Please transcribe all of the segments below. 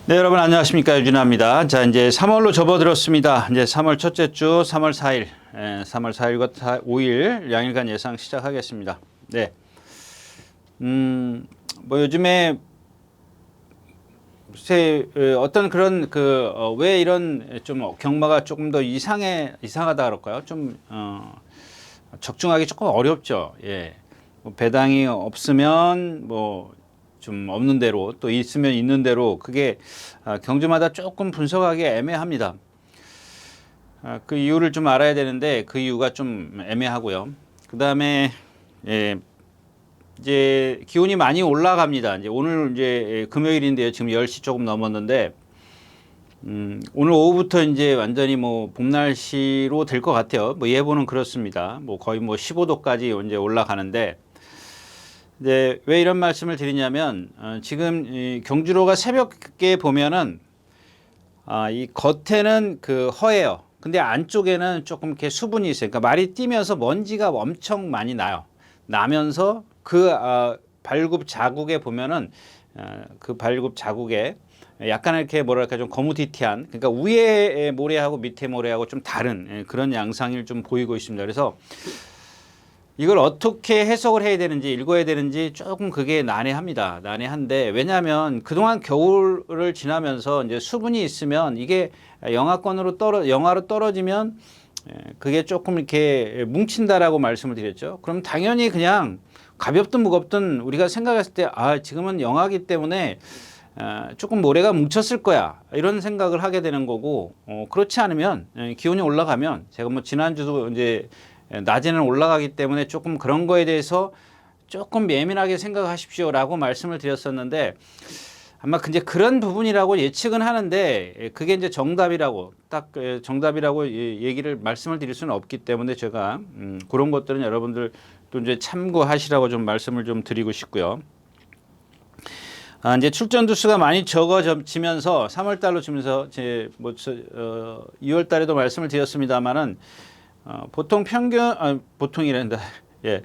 네, 여러분 안녕하십니까. 유진아입니다. 자, 이제 3월로 접어들었습니다. 이제 3월 첫째 주 3월 4일, 3월 4일과 5일 양일간 예상 시작하겠습니다. 네. 뭐 요즘에 글쎄 어떤 그런 왜 이런 좀 경마가 조금 더 이상하다 그럴까요? 좀 적중하기 조금 어렵죠. 예. 뭐 배당이 없으면 뭐 좀 없는 대로 또 있으면 있는 대로 그게 경주마다 조금 분석하기 애매합니다. 그 이유를 좀 알아야 되는데 그 이유가 좀 애매하고요. 그 다음에 예, 이제 기온이 많이 올라갑니다. 이제 오늘 이제 금요일인데요. 지금 10시 조금 넘었는데 오늘 오후부터 이제 완전히 뭐 봄 날씨로 될 것 같아요. 뭐 예보는 그렇습니다. 뭐 거의 뭐 15도까지 이제 올라가는데 네, 왜 이런 말씀을 드리냐면 지금 이 경주로가 새벽에 보면은 이 겉에는 그 허예요. 근데 안쪽에는 조금 이렇게 수분이 있어요. 그러니까 말이 뛰면서 먼지가 엄청 많이 나요. 나면서 그 발굽 자국에 보면은 그 발굽 자국에 약간 이렇게 뭐랄까 좀 거무튀튀한, 그러니까 위에 모래하고 밑에 모래하고 좀 다른 그런 양상을 좀 보이고 있습니다. 그래서 이걸 어떻게 해석을 해야 되는지 읽어야 되는지 조금 그게 난해합니다. 난해한데 왜냐하면 그동안 겨울을 지나면서 이제 수분이 있으면 이게 영하로 떨어지면 그게 조금 이렇게 뭉친다라고 말씀을 드렸죠. 그럼 당연히 그냥 가볍든 무겁든 우리가 생각했을 때 지금은 영하기 때문에 조금 모래가 뭉쳤을 거야 이런 생각을 하게 되는 거고, 그렇지 않으면 기온이 올라가면 제가 뭐 지난주도 이제 낮에는 올라가기 때문에 조금 그런 거에 대해서 조금 예민하게 생각하십시오라고 말씀을 드렸었는데 아마 이제 그런 부분이라고 예측은 하는데 그게 이제 정답이라고 얘기를 말씀을 드릴 수는 없기 때문에 제가 그런 것들은 여러분들 또 이제 참고하시라고 좀 말씀을 좀 드리고 싶고요. 이제 출전 두수가 많이 적어지면서 3월 달로 지면서 2월 달에도 말씀을 드렸습니다만은 보통 보통이란다. 예.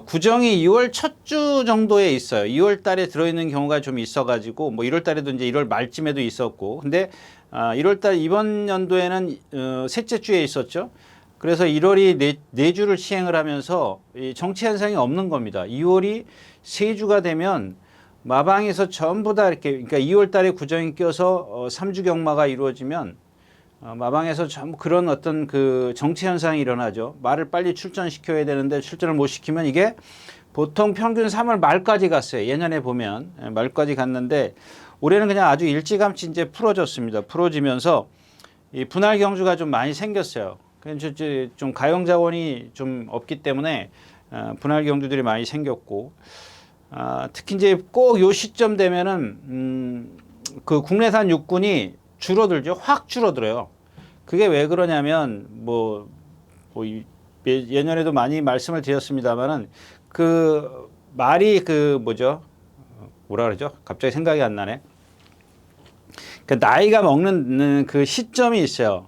구정이 2월 첫 주 정도에 있어요. 2월 달에 들어있는 경우가 좀 있어가지고, 뭐 1월 달에도 이제 1월 말쯤에도 있었고, 근데 1월 달 이번 연도에는 셋째 주에 있었죠. 그래서 1월이 네 주를 시행을 하면서 이 정체 현상이 없는 겁니다. 2월이 세 주가 되면 마방에서 전부 다 이렇게, 그러니까 2월 달에 구정이 껴서 3주 경마가 이루어지면 마방에서 전부 그런 어떤 그 정체 현상이 일어나죠. 말을 빨리 출전시켜야 되는데 출전을 못 시키면 이게 보통 평균 3월 말까지 갔어요. 예년에 보면 말까지 갔는데 올해는 그냥 아주 일찌감치 이제 풀어졌습니다. 풀어지면서 이 분할 경주가 좀 많이 생겼어요. 그래서 좀 가용 자원이 좀 없기 때문에 분할 경주들이 많이 생겼고, 특히 이제 꼭 요 시점 되면은 그 국내산 육군이 줄어들죠. 확 줄어들어요. 그게 왜 그러냐면 예년에도 많이 말씀을 드렸습니다만은 그 말이 뭐라 그러죠? 갑자기 생각이 안 나네. 그 나이가 먹는 그 시점이 있어요.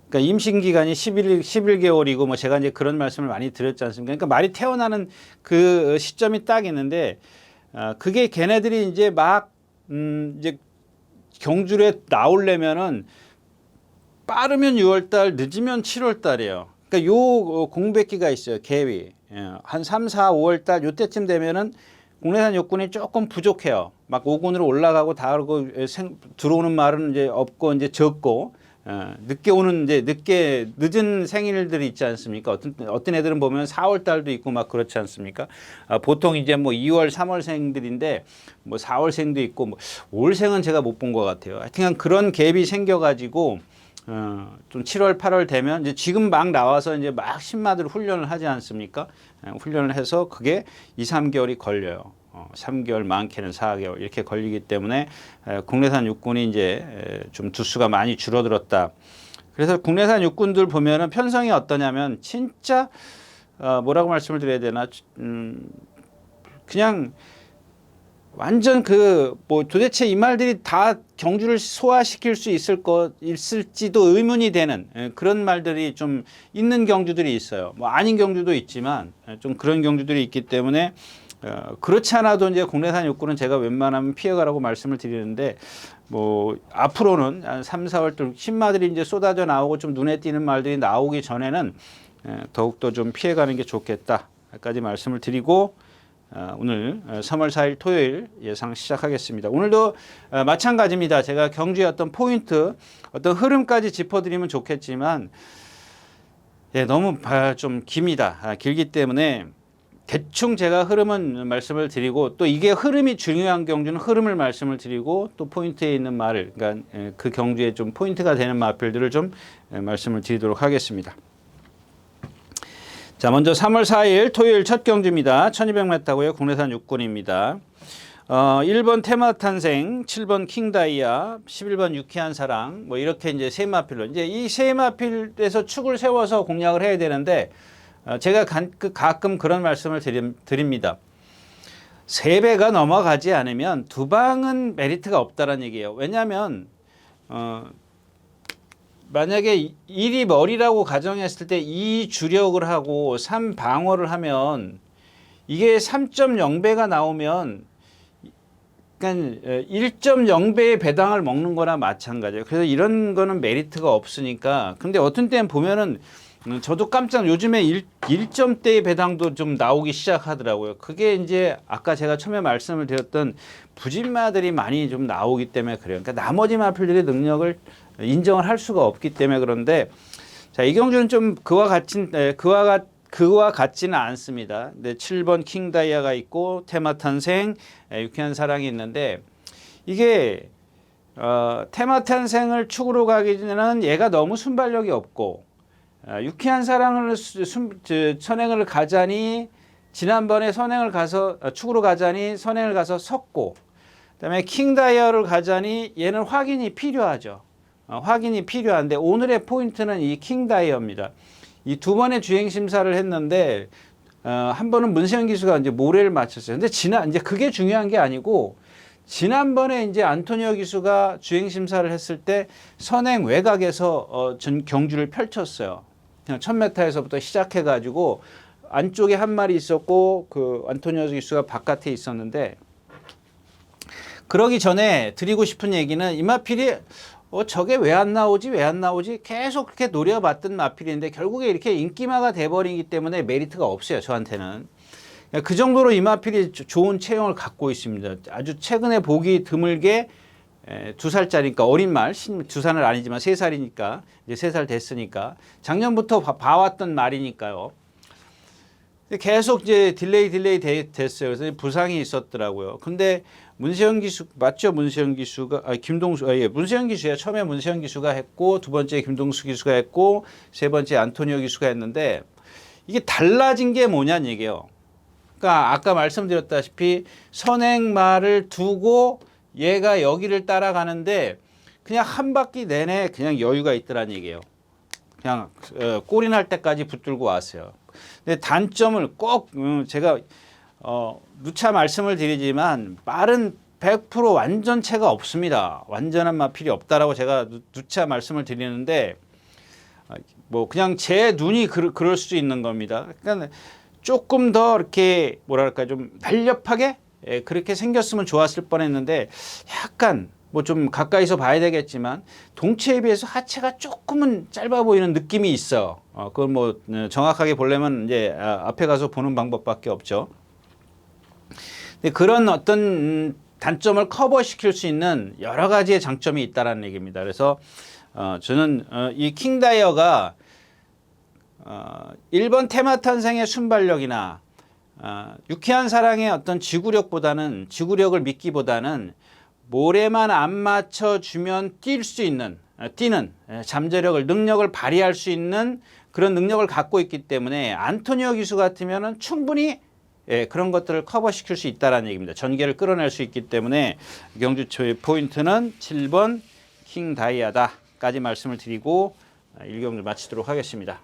그러니까 임신 기간이 11개월이고 뭐 제가 이제 그런 말씀을 많이 드렸지 않습니까? 그러니까 말이 태어나는 그 시점이 딱 있는데 그게 걔네들이 이제 이제 경주에 나오려면은 빠르면 6월달, 늦으면 7월달이에요. 그러니까 요 공백기가 있어요. 갭이. 한 3, 4, 5월달 요때쯤 되면은 국내산 육군이 조금 부족해요. 막 5군으로 올라가고 다르고 들어오는 말은 이제 없고 이제 적고, 늦게 오는 이제 늦은 생일들이 있지 않습니까? 어떤 애들은 보면 4월 달도 있고 막 그렇지 않습니까? 보통 이제 뭐 2월, 3월생들인데 뭐 4월생도 있고 뭐 5월생은 제가 못 본 것 같아요. 하여튼 그런 갭이 생겨가지고 좀 7월, 8월 되면 이제 지금 막 나와서 이제 막 신마들 훈련을 하지 않습니까? 훈련을 해서 그게 2, 3개월이 걸려요. 3개월, 많게는 4개월 이렇게 걸리기 때문에 국내산 육군이 이제 좀 두수가 많이 줄어들었다. 그래서 국내산 육군들 보면은 편성이 어떠냐면 진짜 뭐라고 말씀을 드려야 되나? 그냥 완전 도대체 이 말들이 다 경주를 소화시킬 수 있을지도 의문이 되는 그런 말들이 좀 있는 경주들이 있어요. 뭐 아닌 경주도 있지만 좀 그런 경주들이 있기 때문에 그렇지 않아도 이제 국내산 육군은 제가 웬만하면 피해가라고 말씀을 드리는데 뭐 앞으로는 한 3, 4월 또 신마들이 이제 쏟아져 나오고 좀 눈에 띄는 말들이 나오기 전에는 더욱더 좀 피해가는 게 좋겠다까지 말씀을 드리고 오늘 3월 4일 토요일 예상 시작하겠습니다. 오늘도 마찬가지입니다. 제가 경주의 어떤 포인트, 어떤 흐름까지 짚어드리면 좋겠지만 너무 좀 깁니다. 길기 때문에 대충 제가 흐름은 말씀을 드리고 또 이게 흐름이 중요한 경주는 흐름을 말씀을 드리고 또 포인트에 있는 말을 그러니까 그 경주에 좀 포인트가 되는 마필들을 좀 말씀을 드리도록 하겠습니다. 자, 먼저 3월 4일 토요일 첫 경주입니다. 1200m고요. 국내산 육군입니다. 1번 테마탄생, 7번 킹다이아, 11번 유쾌한 사랑 뭐 이렇게 이제 세 마필로 이제 이 세 마필에서 축을 세워서 공략을 해야 되는데 제가 가끔 그런 말씀을 드립니다. 3배가 넘어가지 않으면 두 방은 메리트가 없다는 얘기예요. 왜냐하면 만약에 1이 머리라고 가정했을 때 2 주력을 하고 3 방어를 하면 이게 3.0배가 나오면 그러니까 1.0배의 배당을 먹는 거나 마찬가지예요. 그래서 이런 거는 메리트가 없으니까. 근데 어떤 때는 보면은 저도 깜짝 요즘에 1점대의 배당도 좀 나오기 시작하더라고요. 그게 이제 아까 제가 처음에 말씀을 드렸던 부진마들이 많이 좀 나오기 때문에 그래요. 그러니까 나머지 마필들의 능력을 인정을 할 수가 없기 때문에 그런데 자, 이 경주는 좀 그와 같지는 않습니다. 근데 7번 킹다이아가 있고 테마탄생, 유쾌한 사랑이 있는데 이게 테마탄생을 축으로 가기 전에는 얘가 너무 순발력이 없고 유쾌한 사랑을 선행을 가자니 지난번에 선행을 가서 축으로 가자니 선행을 가서 섰고 그다음에 킹다이아를 가자니 얘는 확인이 필요하죠. 확인이 필요한데 오늘의 포인트는 이 킹다이아입니다. 이 두 번의 주행 심사를 했는데 한 번은 문세영 기수가 이제 모래를 맞췄어요. 근데 이제 그게 중요한 게 아니고 지난번에 이제 안토니오 기수가 주행 심사를 했을 때 선행 외곽에서 경주를 펼쳤어요. 그냥 1000m에서부터 시작해 가지고 안쪽에 한 마리 있었고 그 안토니오 기수가 바깥에 있었는데 그러기 전에 드리고 싶은 얘기는 이 마필이 저게 왜 안 나오지 계속 그렇게 노려봤던 마필인데 결국에 이렇게 인기마가 돼버리기 때문에 메리트가 없어요. 저한테는. 그 정도로 이 마필이 좋은 체형을 갖고 있습니다. 아주 최근에 보기 드물게 2살짜리니까 어린 말, 2살은 아니지만 3살이니까 이제 3살 됐으니까 작년부터 봐왔던 말이니까요. 계속 이제 딜레이 됐어요. 그래서 부상이 있었더라고요. 근데 문세영 기수 맞죠? 문세영 기수가 문세영 기수야. 처음에 문세영 기수가 했고 두 번째 김동수 기수가 했고 세 번째 안토니오 기수가 했는데 이게 달라진 게 뭐냐는 얘기예요. 그러니까 아까 말씀드렸다시피 선행말을 두고 얘가 여기를 따라가는데 그냥 한 바퀴 내내 그냥 여유가 있더란 얘기예요. 그냥 골이 날 때까지 붙들고 왔어요. 근데 단점을 꼭 제가 누차 말씀을 드리지만 말은 100% 완전체가 없습니다. 완전한 마필이 없다라고 제가 누차 말씀을 드리는데 뭐 그냥 제 눈이 그럴 수도 있는 겁니다. 그러니까 조금 더 이렇게 뭐랄까 좀 날렵하게 그렇게 생겼으면 좋았을 뻔했는데 약간 뭐 좀 가까이서 봐야 되겠지만 동체에 비해서 하체가 조금은 짧아 보이는 느낌이 있어. 그걸 뭐 정확하게 보려면 이제 앞에 가서 보는 방법밖에 없죠. 근데 그런 어떤 단점을 커버시킬 수 있는 여러 가지의 장점이 있다라는 얘기입니다. 그래서 저는 이 킹다이어가 1번 테마탄생의 순발력이나 유쾌한 사랑의 어떤 지구력을 믿기보다는 모래만 안 맞춰주면 뛰는 잠재력을 능력을 발휘할 수 있는 그런 능력을 갖고 있기 때문에 안토니오 기수 같으면은 충분히 그런 것들을 커버시킬 수 있다는 얘기입니다. 전개를 끌어낼 수 있기 때문에 경주초의 포인트는 7번 킹다이아다까지 말씀을 드리고 1경주 마치도록 하겠습니다.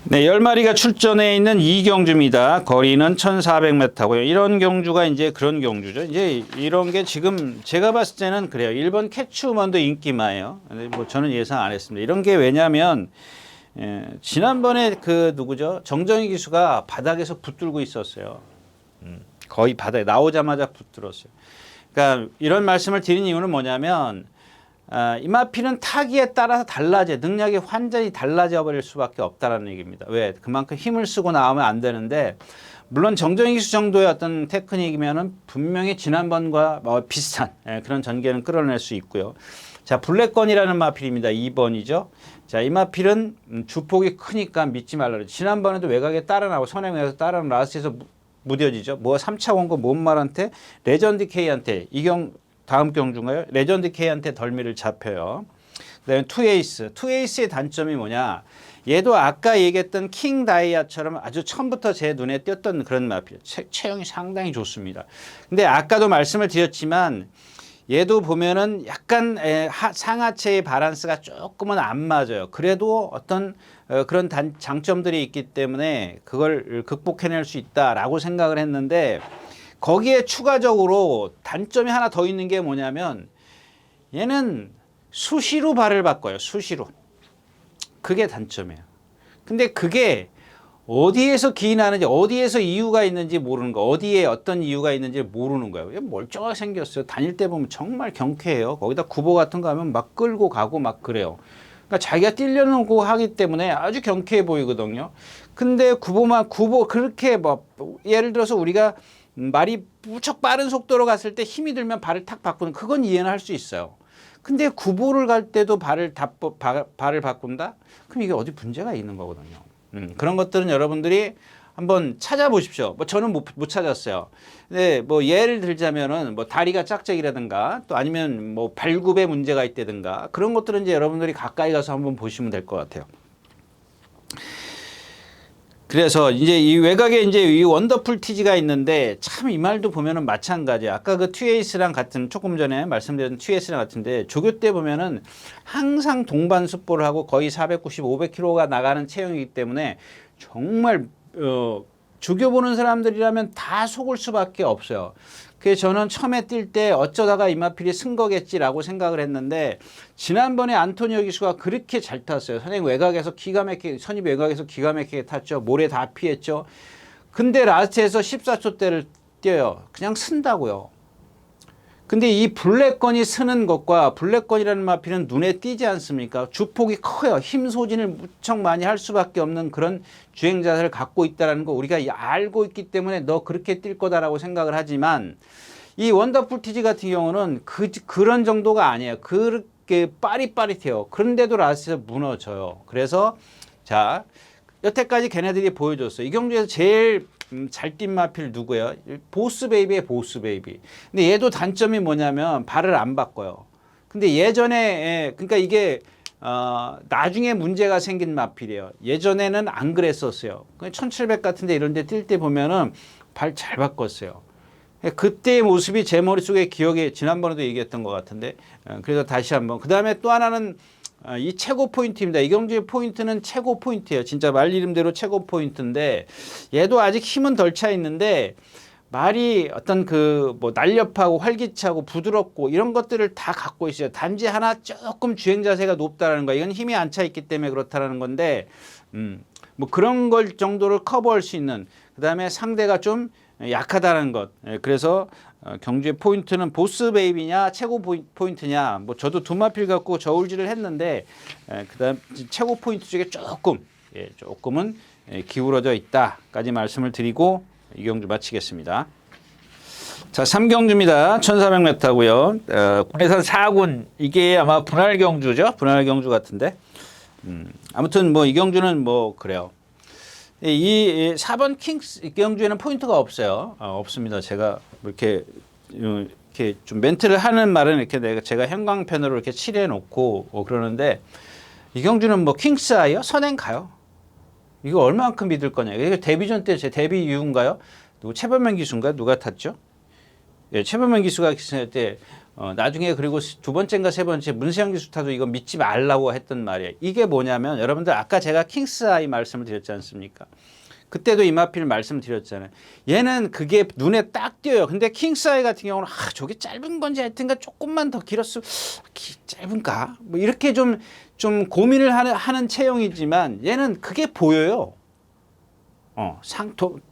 네, 10마리가 출전해 있는 이 경주입니다. 거리는 1400m고요. 이런 경주가 이제 그런 경주죠. 이제 이런 게 지금 제가 봤을 때는 그래요. 1번 캐치우먼도 인기마예요. 근데 뭐 저는 예상 안 했습니다. 이런 게 왜냐면 지난번에 그 누구죠? 정정희 기수가 바닥에서 붙들고 있었어요. 거의 바닥에 나오자마자 붙들었어요. 그러니까 이런 말씀을 드린 이유는 뭐냐면 이마필은 타기에 따라서 달라져 능력이 완전히 달라져 버릴 수밖에 없다라는 얘기입니다. 왜? 그만큼 힘을 쓰고 나오면 안 되는데 물론 정정희 기수 정도의 어떤 테크닉이면은 분명히 지난번과 비슷한 그런 전개는 끌어낼 수 있고요. 자, 블랙건이라는 마필입니다. 2번이죠. 자, 이 마필은 주폭이 크니까 믿지 말라. 지난번에도 외곽에 따라 나오고 선행 외곽에서 따라 나오고 라스트에서 무뎌지죠. 뭐 3차 원고 몬말한테 레전드 K한테 다음 경주인가요? 레전드 K한테 덜미를 잡혀요. 그다음에 투에이스의 단점이 뭐냐? 얘도 아까 얘기했던 킹 다이아처럼 아주 처음부터 제 눈에 띄었던 그런 마필. 체형이 상당히 좋습니다. 근데 아까도 말씀을 드렸지만 얘도 보면은 약간 상하체의 바란스가 조금은 안 맞아요. 그래도 어떤 그런 장점들이 있기 때문에 그걸 극복해낼 수 있다라고 생각을 했는데 거기에 추가적으로 단점이 하나 더 있는 게 뭐냐면 얘는 수시로 발을 바꿔요. 수시로. 그게 단점이에요. 근데 그게 어디에서 기인하는지 어디에서 이유가 있는지 모르는 거 어디에 어떤 이유가 있는지 모르는 거예요. 멀쩡하게 생겼어요. 다닐 때 보면 정말 경쾌해요. 거기다 구보 같은 거 하면 막 끌고 가고 막 그래요. 그러니까 자기가 뛰려고 하기 때문에 아주 경쾌해 보이거든요. 근데 구보 그렇게 뭐 예를 들어서 우리가 말이 무척 빠른 속도로 갔을 때 힘이 들면 발을 탁 바꾸는 그건 이해는 할 수 있어요. 근데 구보를 갈 때도 발을 바꾼다? 그럼 이게 어디 문제가 있는 거거든요. 그런 것들은 여러분들이 한번 찾아보십시오. 뭐 저는 못 찾았어요. 근데 뭐 예를 들자면은 뭐 다리가 짝짝이라든가 또 아니면 뭐 발굽에 문제가 있다든가 그런 것들은 이제 여러분들이 가까이 가서 한번 보시면 될 것 같아요. 그래서 이제 이 외곽에 이제 이 원더풀 티지가 있는데 참 이 말도 보면은 마찬가지야. 아까 그 튜에이스랑 같은 조금 전에 말씀드린 튜에이스랑 같은데 조교 때 보면은 항상 동반 습보를 하고 거의 490, 500km가 나가는 체형이기 때문에 정말 조교 보는 사람들이라면 다 속을 수밖에 없어요. 그래서 저는 처음에 뛸 때 어쩌다가 이마필이 쓴 거겠지라고 생각을 했는데 지난번에 안토니오 기수가 그렇게 잘 탔어요. 선행 외곽에서 선입 외곽에서 기가 막히게 탔죠. 모래 다 피했죠. 근데 라스트에서 14초대를 뛰어요. 그냥 쓴다고요. 근데 이 블랙건이 쓰는 것과 블랙건이라는 마필은 눈에 띄지 않습니까? 주폭이 커요. 힘 소진을 무척 많이 할 수밖에 없는 그런 주행 자세를 갖고 있다는 거 우리가 알고 있기 때문에 너 그렇게 뛸 거다라고 생각을 하지만 이 원더풀 티지 같은 경우는 그런 정도가 아니에요. 그렇게 빠릿빠릿해요. 그런데도 라스트에서 무너져요. 그래서 자 여태까지 걔네들이 보여줬어요. 이 경주에서 제일 잘 뛴 마필 누구예요? 보스베이비의 보스베이비. 근데 얘도 단점이 뭐냐면 발을 안 바꿔요. 근데 예전에 그러니까 이게 나중에 문제가 생긴 마필이에요. 예전에는 안 그랬었어요. 1700 같은데 이런 데 뛸 때 보면은 발 잘 바꿨어요. 그때의 모습이 제 머릿속에 기억에 지난번에도 얘기했던 것 같은데 그래서 다시 한번 그 다음에 또 하나는 이 최고 포인트입니다. 이 경주의 포인트는 최고 포인트예요. 진짜 말 이름대로 최고 포인트인데 얘도 아직 힘은 덜 차 있는데 말이 어떤 그 뭐 날렵하고 활기차고 부드럽고 이런 것들을 다 갖고 있어요. 단지 하나 조금 주행 자세가 높다라는 거. 이건 힘이 안 차 있기 때문에 그렇다라는 건데 뭐 그런 걸 정도를 커버할 수 있는 그다음에 상대가 좀 약하다는 것. 그래서 경주의 포인트는 보스 베이비냐 최고 포인트냐 뭐 저도 두 마필 갖고 저울질을 했는데 그다음 최고 포인트 쪽에 조금은 기울어져 있다까지 말씀을 드리고 이 경주 마치겠습니다. 자, 3경주입니다. 1400m고요. 군에선 4군 이게 아마 분할 경주죠. 분할 경주 같은데 아무튼 뭐 이 경주는 뭐 그래요. 이 4번 킹스 경주에는 포인트가 없어요. 없습니다. 제가 이렇게 좀 멘트를 하는 말은 이렇게 제가 형광펜으로 이렇게 칠해 놓고 그러는데 이 경주는 뭐 킹스 아이요? 선행 가요. 이거 얼마만큼 믿을 거냐. 이게 데뷔전 때 제 데뷔 이후인가요? 누구 최범면 기수인가 누가 탔죠? 예, 최범면 기수가 기수할 때 나중에 그리고 두 번째인가 세 번째 문세영 기수타도 이거 믿지 말라고 했던 말이에요. 이게 뭐냐면 여러분들 아까 제가 킹스아이 말씀을 드렸지 않습니까? 그때도 이마필 말씀드렸잖아요. 얘는 그게 눈에 딱 띄어요. 근데 킹스아이 같은 경우는 저게 짧은 건지 하여튼가 조금만 더 길었으면 짧은가? 뭐 이렇게 좀 고민을 하는 체형이지만 얘는 그게 보여요.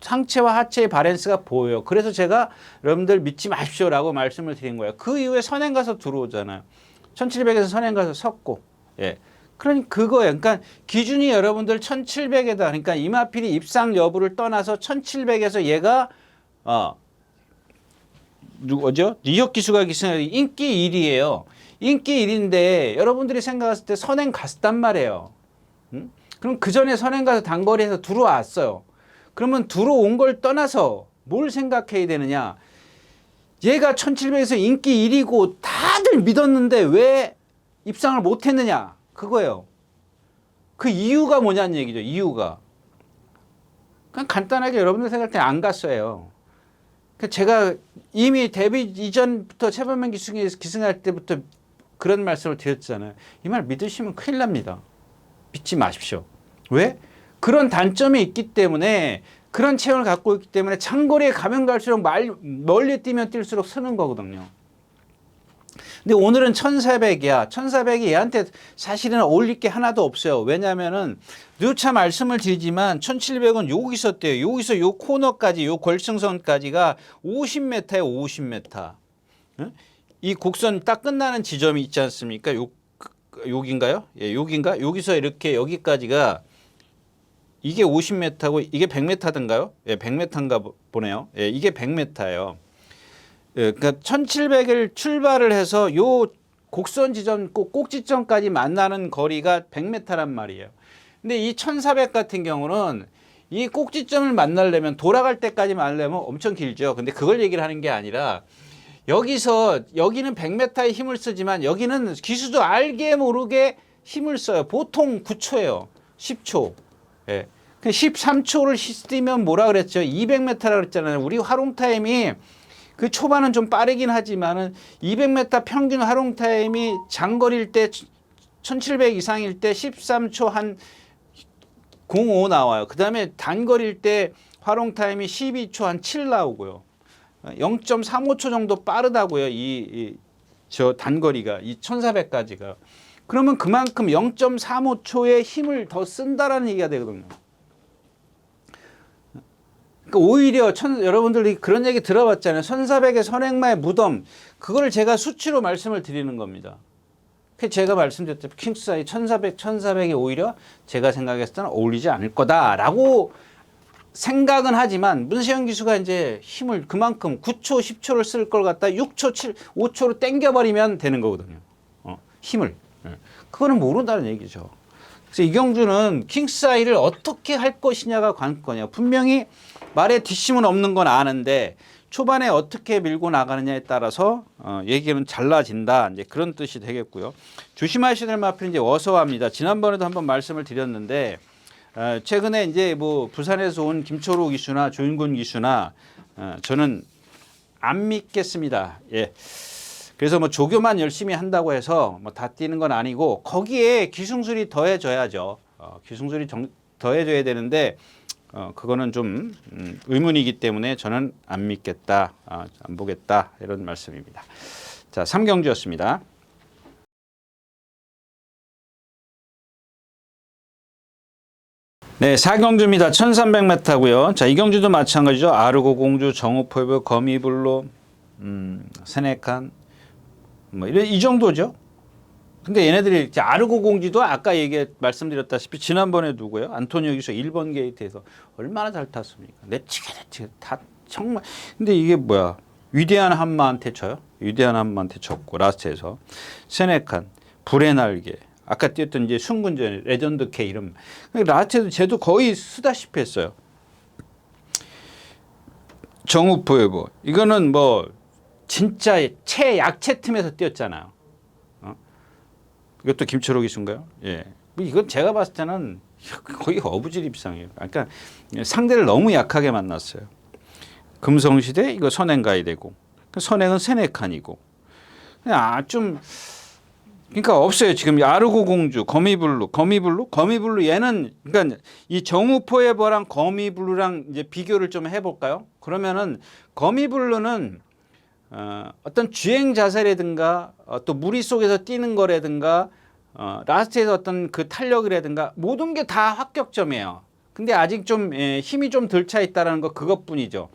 상체와 하체의 바랜스가 보여요. 그래서 제가 여러분들 믿지 마십시오라고 말씀을 드린 거예요. 그 이후에 선행 가서 들어오잖아요. 1700에서 선행 가서 섰고, 예. 그러니까 그거예요. 그러니까 기준이 여러분들 1700에다. 그러니까 이마필이 입상 여부를 떠나서 1700에서 얘가 누구죠? 뉴욕 기수가 기승 인기 1위예요. 인기 1위인데 여러분들이 생각했을 때 선행 갔단 말이에요. 그럼 그 전에 선행 가서 단거리에서 들어왔어요. 그러면 들어온 걸 떠나서 뭘 생각해야 되느냐? 얘가 1700에서 인기 1위고 다들 믿었는데 왜 입상을 못했느냐? 그거예요. 그 이유가 뭐냐는 얘기죠. 이유가. 그냥 간단하게 여러분들 생각할 때 안 갔어요. 제가 이미 데뷔 이전부터 최범현 기승할 때부터 그런 말씀을 드렸잖아요. 이 말 믿으시면 큰일 납니다. 믿지 마십시오. 왜? 그런 단점이 있기 때문에 그런 체형을 갖고 있기 때문에 장거리에 가면 갈수록 멀리 뛰면 뛸수록 쓰는 거거든요. 근데 오늘은 1400이야. 1400이 얘한테 사실은 어울릴 게 하나도 없어요. 왜냐면은 누차 말씀을 드리지만 1700은 여기서 떼요. 여기서 요 코너까지 요 결승선까지가 50m예요. 50m. 이 곡선 딱 끝나는 지점이 있지 않습니까? 여긴가요? 예, 여긴가? 여기서 이렇게 여기까지가 이게 50m고 이게 100m던가요? 예, 100m인가 보네요. 예, 이게 100m예요. 예, 그러니까 1700을 출발을 해서 요 곡선 지점 꼭지점까지 만나는 거리가 100m란 말이에요. 근데 이 1400 같은 경우는 이 꼭지점을 만나려면 돌아갈 때까지 만나려면 엄청 길죠. 근데 그걸 얘기를 하는 게 아니라 여기는 100m의 힘을 쓰지만 여기는 기수도 알게 모르게 힘을 써요. 보통 9초예요. 10초. 예. 13초를 뛰면 뭐라 그랬죠? 200m라고 그랬잖아요. 우리 활용 타임이 그 초반은 좀 빠르긴 하지만은 200m 평균 활용 타임이 장거리일 때 1700 이상일 때 13초 한 05 나와요. 그 다음에 단거리일 때 활용 타임이 12초 한 7 나오고요. 0.35초 정도 빠르다고요. 저 단거리가 이 1400까지가. 그러면 그만큼 0.35초의 힘을 더 쓴다라는 얘기가 되거든요. 그러니까 오히려 여러분들이 그런 얘기 들어봤잖아요. 1400의 선행마의 무덤. 그걸 제가 수치로 말씀을 드리는 겁니다. 제가 말씀드렸죠. 킹스아이 1400이 오히려 제가 생각했을 때는 어울리지 않을 거다라고 생각은 하지만 문세영 기수가 이제 힘을 그만큼 9초, 10초를 쓸 걸 갖다 6초, 5초로 땡겨버리면 되는 거거든요. 힘을. 그거는 모른다는 얘기죠. 그래서 이경주는 킹스아이를 어떻게 할 것이냐가 관건이에요. 분명히 말에 뒷심은 없는 건 아는데 초반에 어떻게 밀고 나가느냐에 따라서 얘기는 달라진다. 이제 그런 뜻이 되겠고요. 조심하셔야 될 마필은 이제 어서합니다. 지난번에도 한번 말씀을 드렸는데 최근에 이제 뭐 부산에서 온 김초로 기수나 조윤곤 기수나 저는 안 믿겠습니다. 예. 그래서 뭐 조교만 열심히 한다고 해서 뭐 다 뛰는 건 아니고 거기에 기승술이 더해져야죠. 기승술이 더해져야 되는데 그거는 좀 의문이기 때문에 저는 안 믿겠다, 안 보겠다 이런 말씀입니다. 자, 3경주였습니다. 네, 4경주입니다. 1300m고요. 자, 이 경주도 마찬가지죠. 아르고 공주, 정우포브, 거미블로, 세네칸 뭐 이 정도죠. 근데 얘네들이 아르고 공주도 아까 말씀드렸다시피 지난번에 누구예요? 안토니오 기수 1번 게이트에서 얼마나 잘 탔습니까? 내치게 다 정말. 근데 이게 뭐야? 위대한 한마한테 쳐요? 위대한 한마한테 쳤고 라스트에서 세네칸, 불의 날개. 아까 뛰었던 이제 순군전 레전드 K 이름. 라스트에도 쟤도 거의 쓰다시피 했어요. 정우포에버. 이거는 뭐 진짜 최약체 틈에서 뛰었잖아요. 이것도 김철호 기수인가요? 예. 이건 제가 봤을 때는 거의 어부질 입상이에요. 그러니까 상대를 너무 약하게 만났어요. 금성시대 이거 선행 가야 되고 선행은 세네칸이고 그냥 좀 그러니까 없어요. 지금 아르고 공주, 거미블루 얘는 그러니까 이 정우 포에버랑 거미블루랑 이제 비교를 좀 해볼까요? 그러면은 거미블루는 어떤 주행 자세라든가 또 무리 속에서 뛰는 거라든가 라스트에서 어떤 그 탄력이라든가 모든 게 다 합격점이에요. 근데 아직 좀 힘이 좀 덜 차 있다라는 거 그것뿐이죠.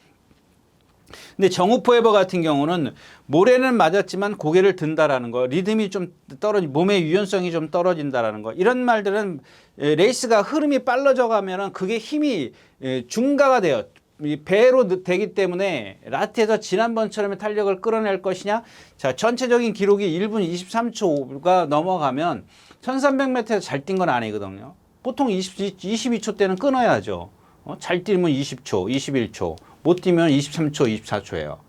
근데 정우 포에버 같은 경우는 모래는 맞았지만 고개를 든다라는 거, 리듬이 좀 몸의 유연성이 좀 떨어진다라는 거, 이런 말들은 레이스가 흐름이 빨라져 가면은 그게 힘이 중가가 돼요. 배로 되기 때문에 라트에서 지난번처럼의 탄력을 끌어낼 것이냐. 자, 전체적인 기록이 1분 23초가 넘어가면 1300m에서 잘 뛴 건 아니거든요. 보통 22초 때는 끊어야죠. 잘 뛰면 20초, 21초, 못 뛰면 23초, 24초예요.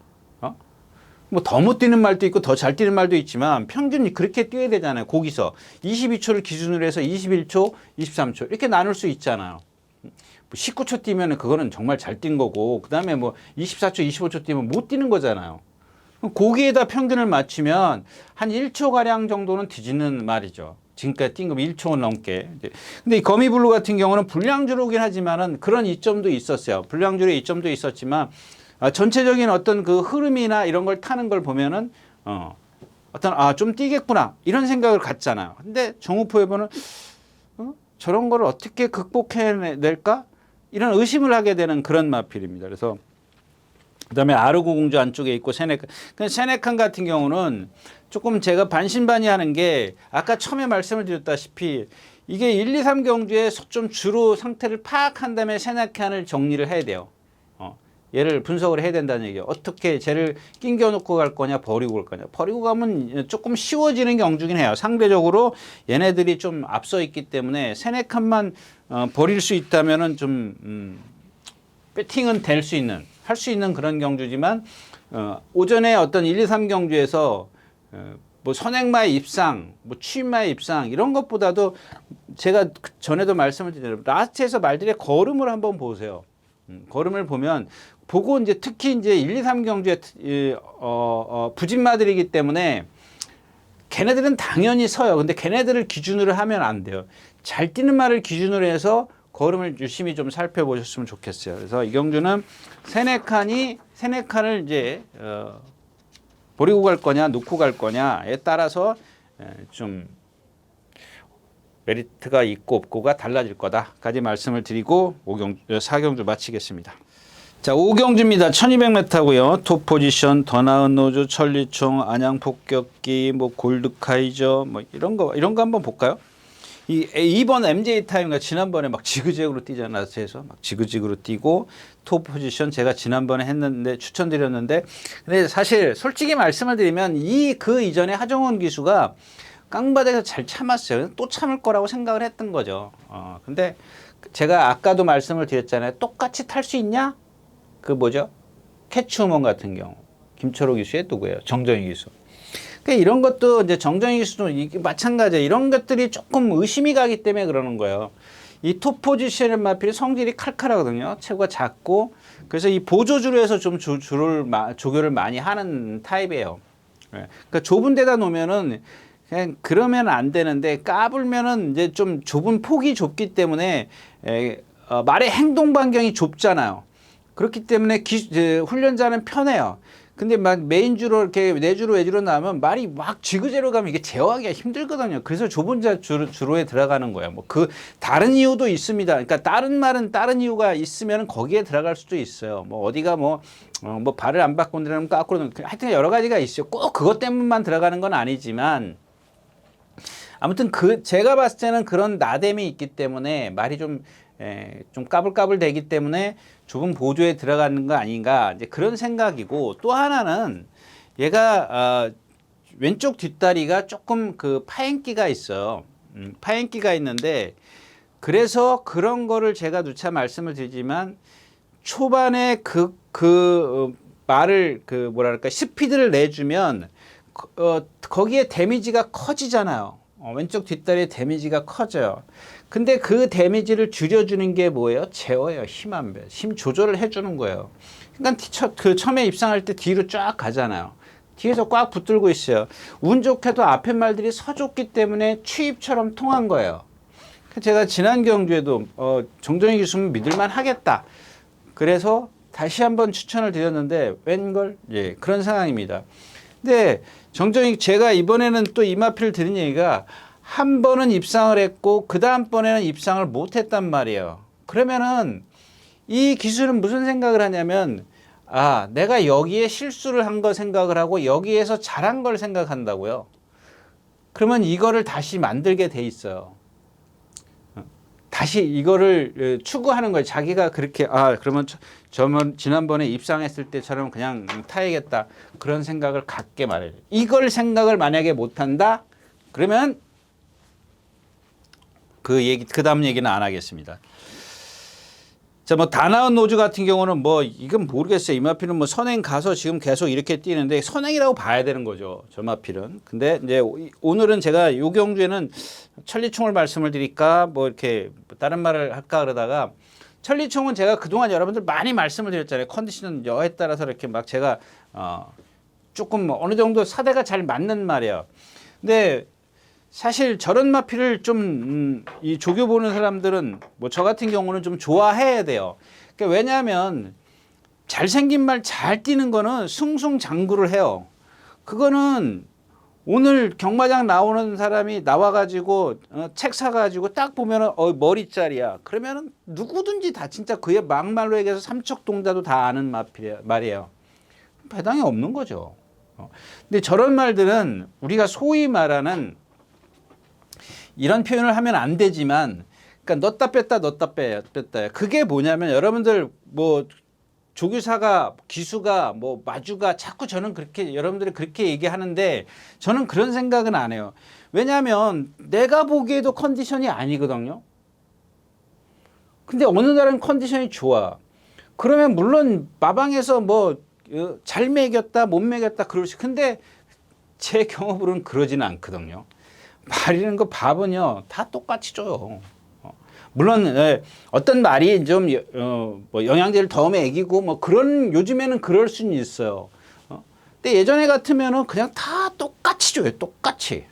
뭐 더 못 뛰는 말도 있고 더 잘 뛰는 말도 있지만 평균이 그렇게 뛰어야 되잖아요. 거기서 22초를 기준으로 해서 21초, 23초 이렇게 나눌 수 있잖아요. 19초 뛰면 그거는 정말 잘 뛴 거고, 그 다음에 뭐 24초, 25초 뛰면 못 뛰는 거잖아요. 거기에다 평균을 맞추면 한 1초 가량 정도는 뒤지는 말이죠. 지금까지 뛴 거 1초 넘게. 근데 이 거미블루 같은 경우는 불량주로긴 하지만은 그런 이점도 있었어요. 불량주로의 이점도 있었지만 전체적인 어떤 그 흐름이나 이런 걸 타는 걸 보면은 어떤 좀 뛰겠구나 이런 생각을 갖잖아요. 근데 정우 포에버는 저런 걸 어떻게 극복해낼까? 이런 의심을 하게 되는 그런 마필입니다. 그래서 그다음에 아르고 공주 안쪽에 있고 세네칸 같은 경우는 조금 제가 반신반의하는 게 아까 처음에 말씀을 드렸다시피 이게 1, 2, 3 경주에 좀 주로 상태를 파악한 다음에 세네칸을 정리를 해야 돼요. 얘를 분석을 해야 된다는 얘기예요. 어떻게 쟤를 낑겨놓고 갈 거냐 버리고 갈 거냐. 버리고 가면 조금 쉬워지는 경주긴 해요. 상대적으로 얘네들이 좀 앞서 있기 때문에 세네칸만 버릴 수 있다면은 좀 배팅은 될 수 있는 할 수 있는 그런 경주지만 오전에 어떤 1, 2, 3 경주에서 뭐 선행마의 입상, 뭐 취임마의 입상 이런 것보다도 제가 전에도 말씀을 드렸는데 라스트에서 말들의 걸음을 한번 보세요. 걸음을 보면 보고 이제 특히 이제 1, 2, 3 경주에 부진마들이기 때문에 걔네들은 당연히 서요. 근데 걔네들을 기준으로 하면 안 돼요. 잘 뛰는 말을 기준으로 해서 걸음을 유심히 좀 살펴보셨으면 좋겠어요. 그래서 이 경주는 세네칸을 이제 버리고 갈 거냐 놓고 갈 거냐에 따라서 좀 메리트가 있고 없고가 달라질 거다까지 말씀을 드리고 4경주 마치겠습니다. 자, 5경주입니다. 1200m고요. 톱 포지션, 더 나은 노조, 천리총, 안양 폭격기, 뭐 골드카이저, 뭐 이런 거 한번 볼까요? 이번 MJ 타임과 지난번에 막 지그재그로 뛰잖아요. 그래서 막 지그재그로 뛰고 톱 포지션 제가 지난번에 했는데 추천드렸는데, 근데 사실 솔직히 말씀을 드리면 그 이전에 하정원 기수가 깡바닥에서 잘 참았어요. 또 참을 거라고 생각을 했던 거죠. 근데 제가 아까도 말씀을 드렸잖아요. 똑같이 탈 수 있냐? 그 뭐죠? 캐치우먼 같은 경우. 김철호 기수의 누구예요? 정정희 기수. 그러니까 이런 것도 이제 정정희 기수도 마찬가지예요. 이런 것들이 조금 의심이 가기 때문에 그러는 거예요. 이 톱 포지션의 마필이 성질이 칼칼하거든요. 체구가 작고. 그래서 이 보조주로 해서 좀 조교를 많이 하는 타입이에요. 그러니까 좁은 데다 놓으면은 그냥 그러면 안 되는데 까불면은 이제 좀 좁은 폭이 좁기 때문에 말의 행동 반경이 좁잖아요. 그렇기 때문에 훈련자는 편해요. 근데 막 메인주로 이렇게 내주로 외주로 나오면 말이 막 지그재로 가면 이게 제어하기가 힘들거든요. 그래서 좁은 주로에 들어가는 거예요. 뭐 다른 이유도 있습니다. 그러니까 다른 말은 다른 이유가 있으면 거기에 들어갈 수도 있어요. 뭐 어디가 뭐 발을 안 바꾼다면 거꾸로 하여튼 여러 가지가 있어요. 꼭 그것 때문만 들어가는 건 아니지만 아무튼 제가 봤을 때는 그런 나댐이 있기 때문에 말이 좀 까불까불 되기 때문에 좁은 보조에 들어가는 거 아닌가 이제 그런 생각이고, 또 하나는 얘가 왼쪽 뒷다리가 조금 파행기가 있어요. 파행기가 있는데 그래서 그런 거를 제가 누차 말씀을 드리지만 초반에 말을 뭐랄까 스피드를 내주면 거기에 데미지가 커지잖아요. 왼쪽 뒷다리의 데미지가 커져요. 근데 그 데미지를 줄여주는 게 뭐예요? 제어예요. 힘 조절을 해주는 거예요. 그러니까 처음에 입상할 때 뒤로 쫙 가잖아요. 뒤에서 꽉 붙들고 있어요. 운 좋게도 앞에 말들이 서줬기 때문에 취입처럼 통한 거예요. 제가 지난 경주에도 정정희 교수는 믿을만 하겠다. 그래서 다시 한번 추천을 드렸는데 웬걸? 예, 그런 상황입니다. 근데 정정희 제가 이번에는 또 이마필을 드린 얘기가 한 번은 입상을 했고 그 다음번에는 입상을 못했단 말이에요. 그러면은 이 기술은 무슨 생각을 하냐면 아, 내가 여기에 실수를 한 거 생각을 하고 여기에서 잘한 걸 생각한다고요. 그러면 이거를 다시 만들게 돼 있어요. 다시 이거를 추구하는 거예요. 자기가 그렇게 그러면 저는 지난번에 입상했을 때처럼 그냥 타야겠다. 그런 생각을 갖게 말해요. 이걸 생각을 만약에 못한다? 그러면 그 다음 얘기는 안 하겠습니다. 자, 뭐 다나운 노즈 같은 경우는 뭐 이건 모르겠어요. 이마필은 뭐 선행 가서 지금 계속 이렇게 뛰는데 선행이라고 봐야 되는 거죠. 저 마필은. 근데 이제 오늘은 제가 요 경주에는 천리총을 말씀을 드릴까 뭐 이렇게 다른 말을 할까 그러다가 천리총은 제가 그동안 여러분들 많이 말씀을 드렸잖아요. 컨디션 여에 따라서 이렇게 막 제가 조금 어느 정도 사대가 잘 맞는 말이에요. 근데 사실 저런 마필을 좀 이 조교 보는 사람들은 뭐 저 같은 경우는 좀 좋아해야 돼요. 그러니까 왜냐하면 잘생긴 말 잘 뛰는 거는 승승장구를 해요. 그거는 오늘 경마장 나오는 사람이 나와가지고 책 사가지고 딱 보면은 머리짜리야. 그러면은 누구든지 다 진짜 그의 막말로 얘기해서 삼척동자도 다 아는 말이에요. 배당이 없는 거죠. 근데 저런 말들은 우리가 소위 말하는 이런 표현을 하면 안 되지만, 그러니까 넣었다 뺐다 넣었다 뺐다. 그게 뭐냐면 여러분들 뭐 조교사가 기수가 뭐 마주가 자꾸 저는 그렇게 여러분들이 그렇게 얘기하는데 저는 그런 생각은 안 해요. 왜냐하면 내가 보기에도 컨디션이 아니거든요. 근데 어느 날은 컨디션이 좋아. 그러면 물론 마방에서 뭐 잘 매겼다 못 매겼다 그러지. 근데 제 경험으로는 그러지는 않거든요. 말이라는 거 밥은요 다 똑같이 줘요. 물론 어떤 말이 좀 뭐 영양제를 더 먹이고 뭐 그런 요즘에는 그럴 수는 있어요. 근데 예전에 같으면은 그냥 다 똑같이 줘요. 똑같이.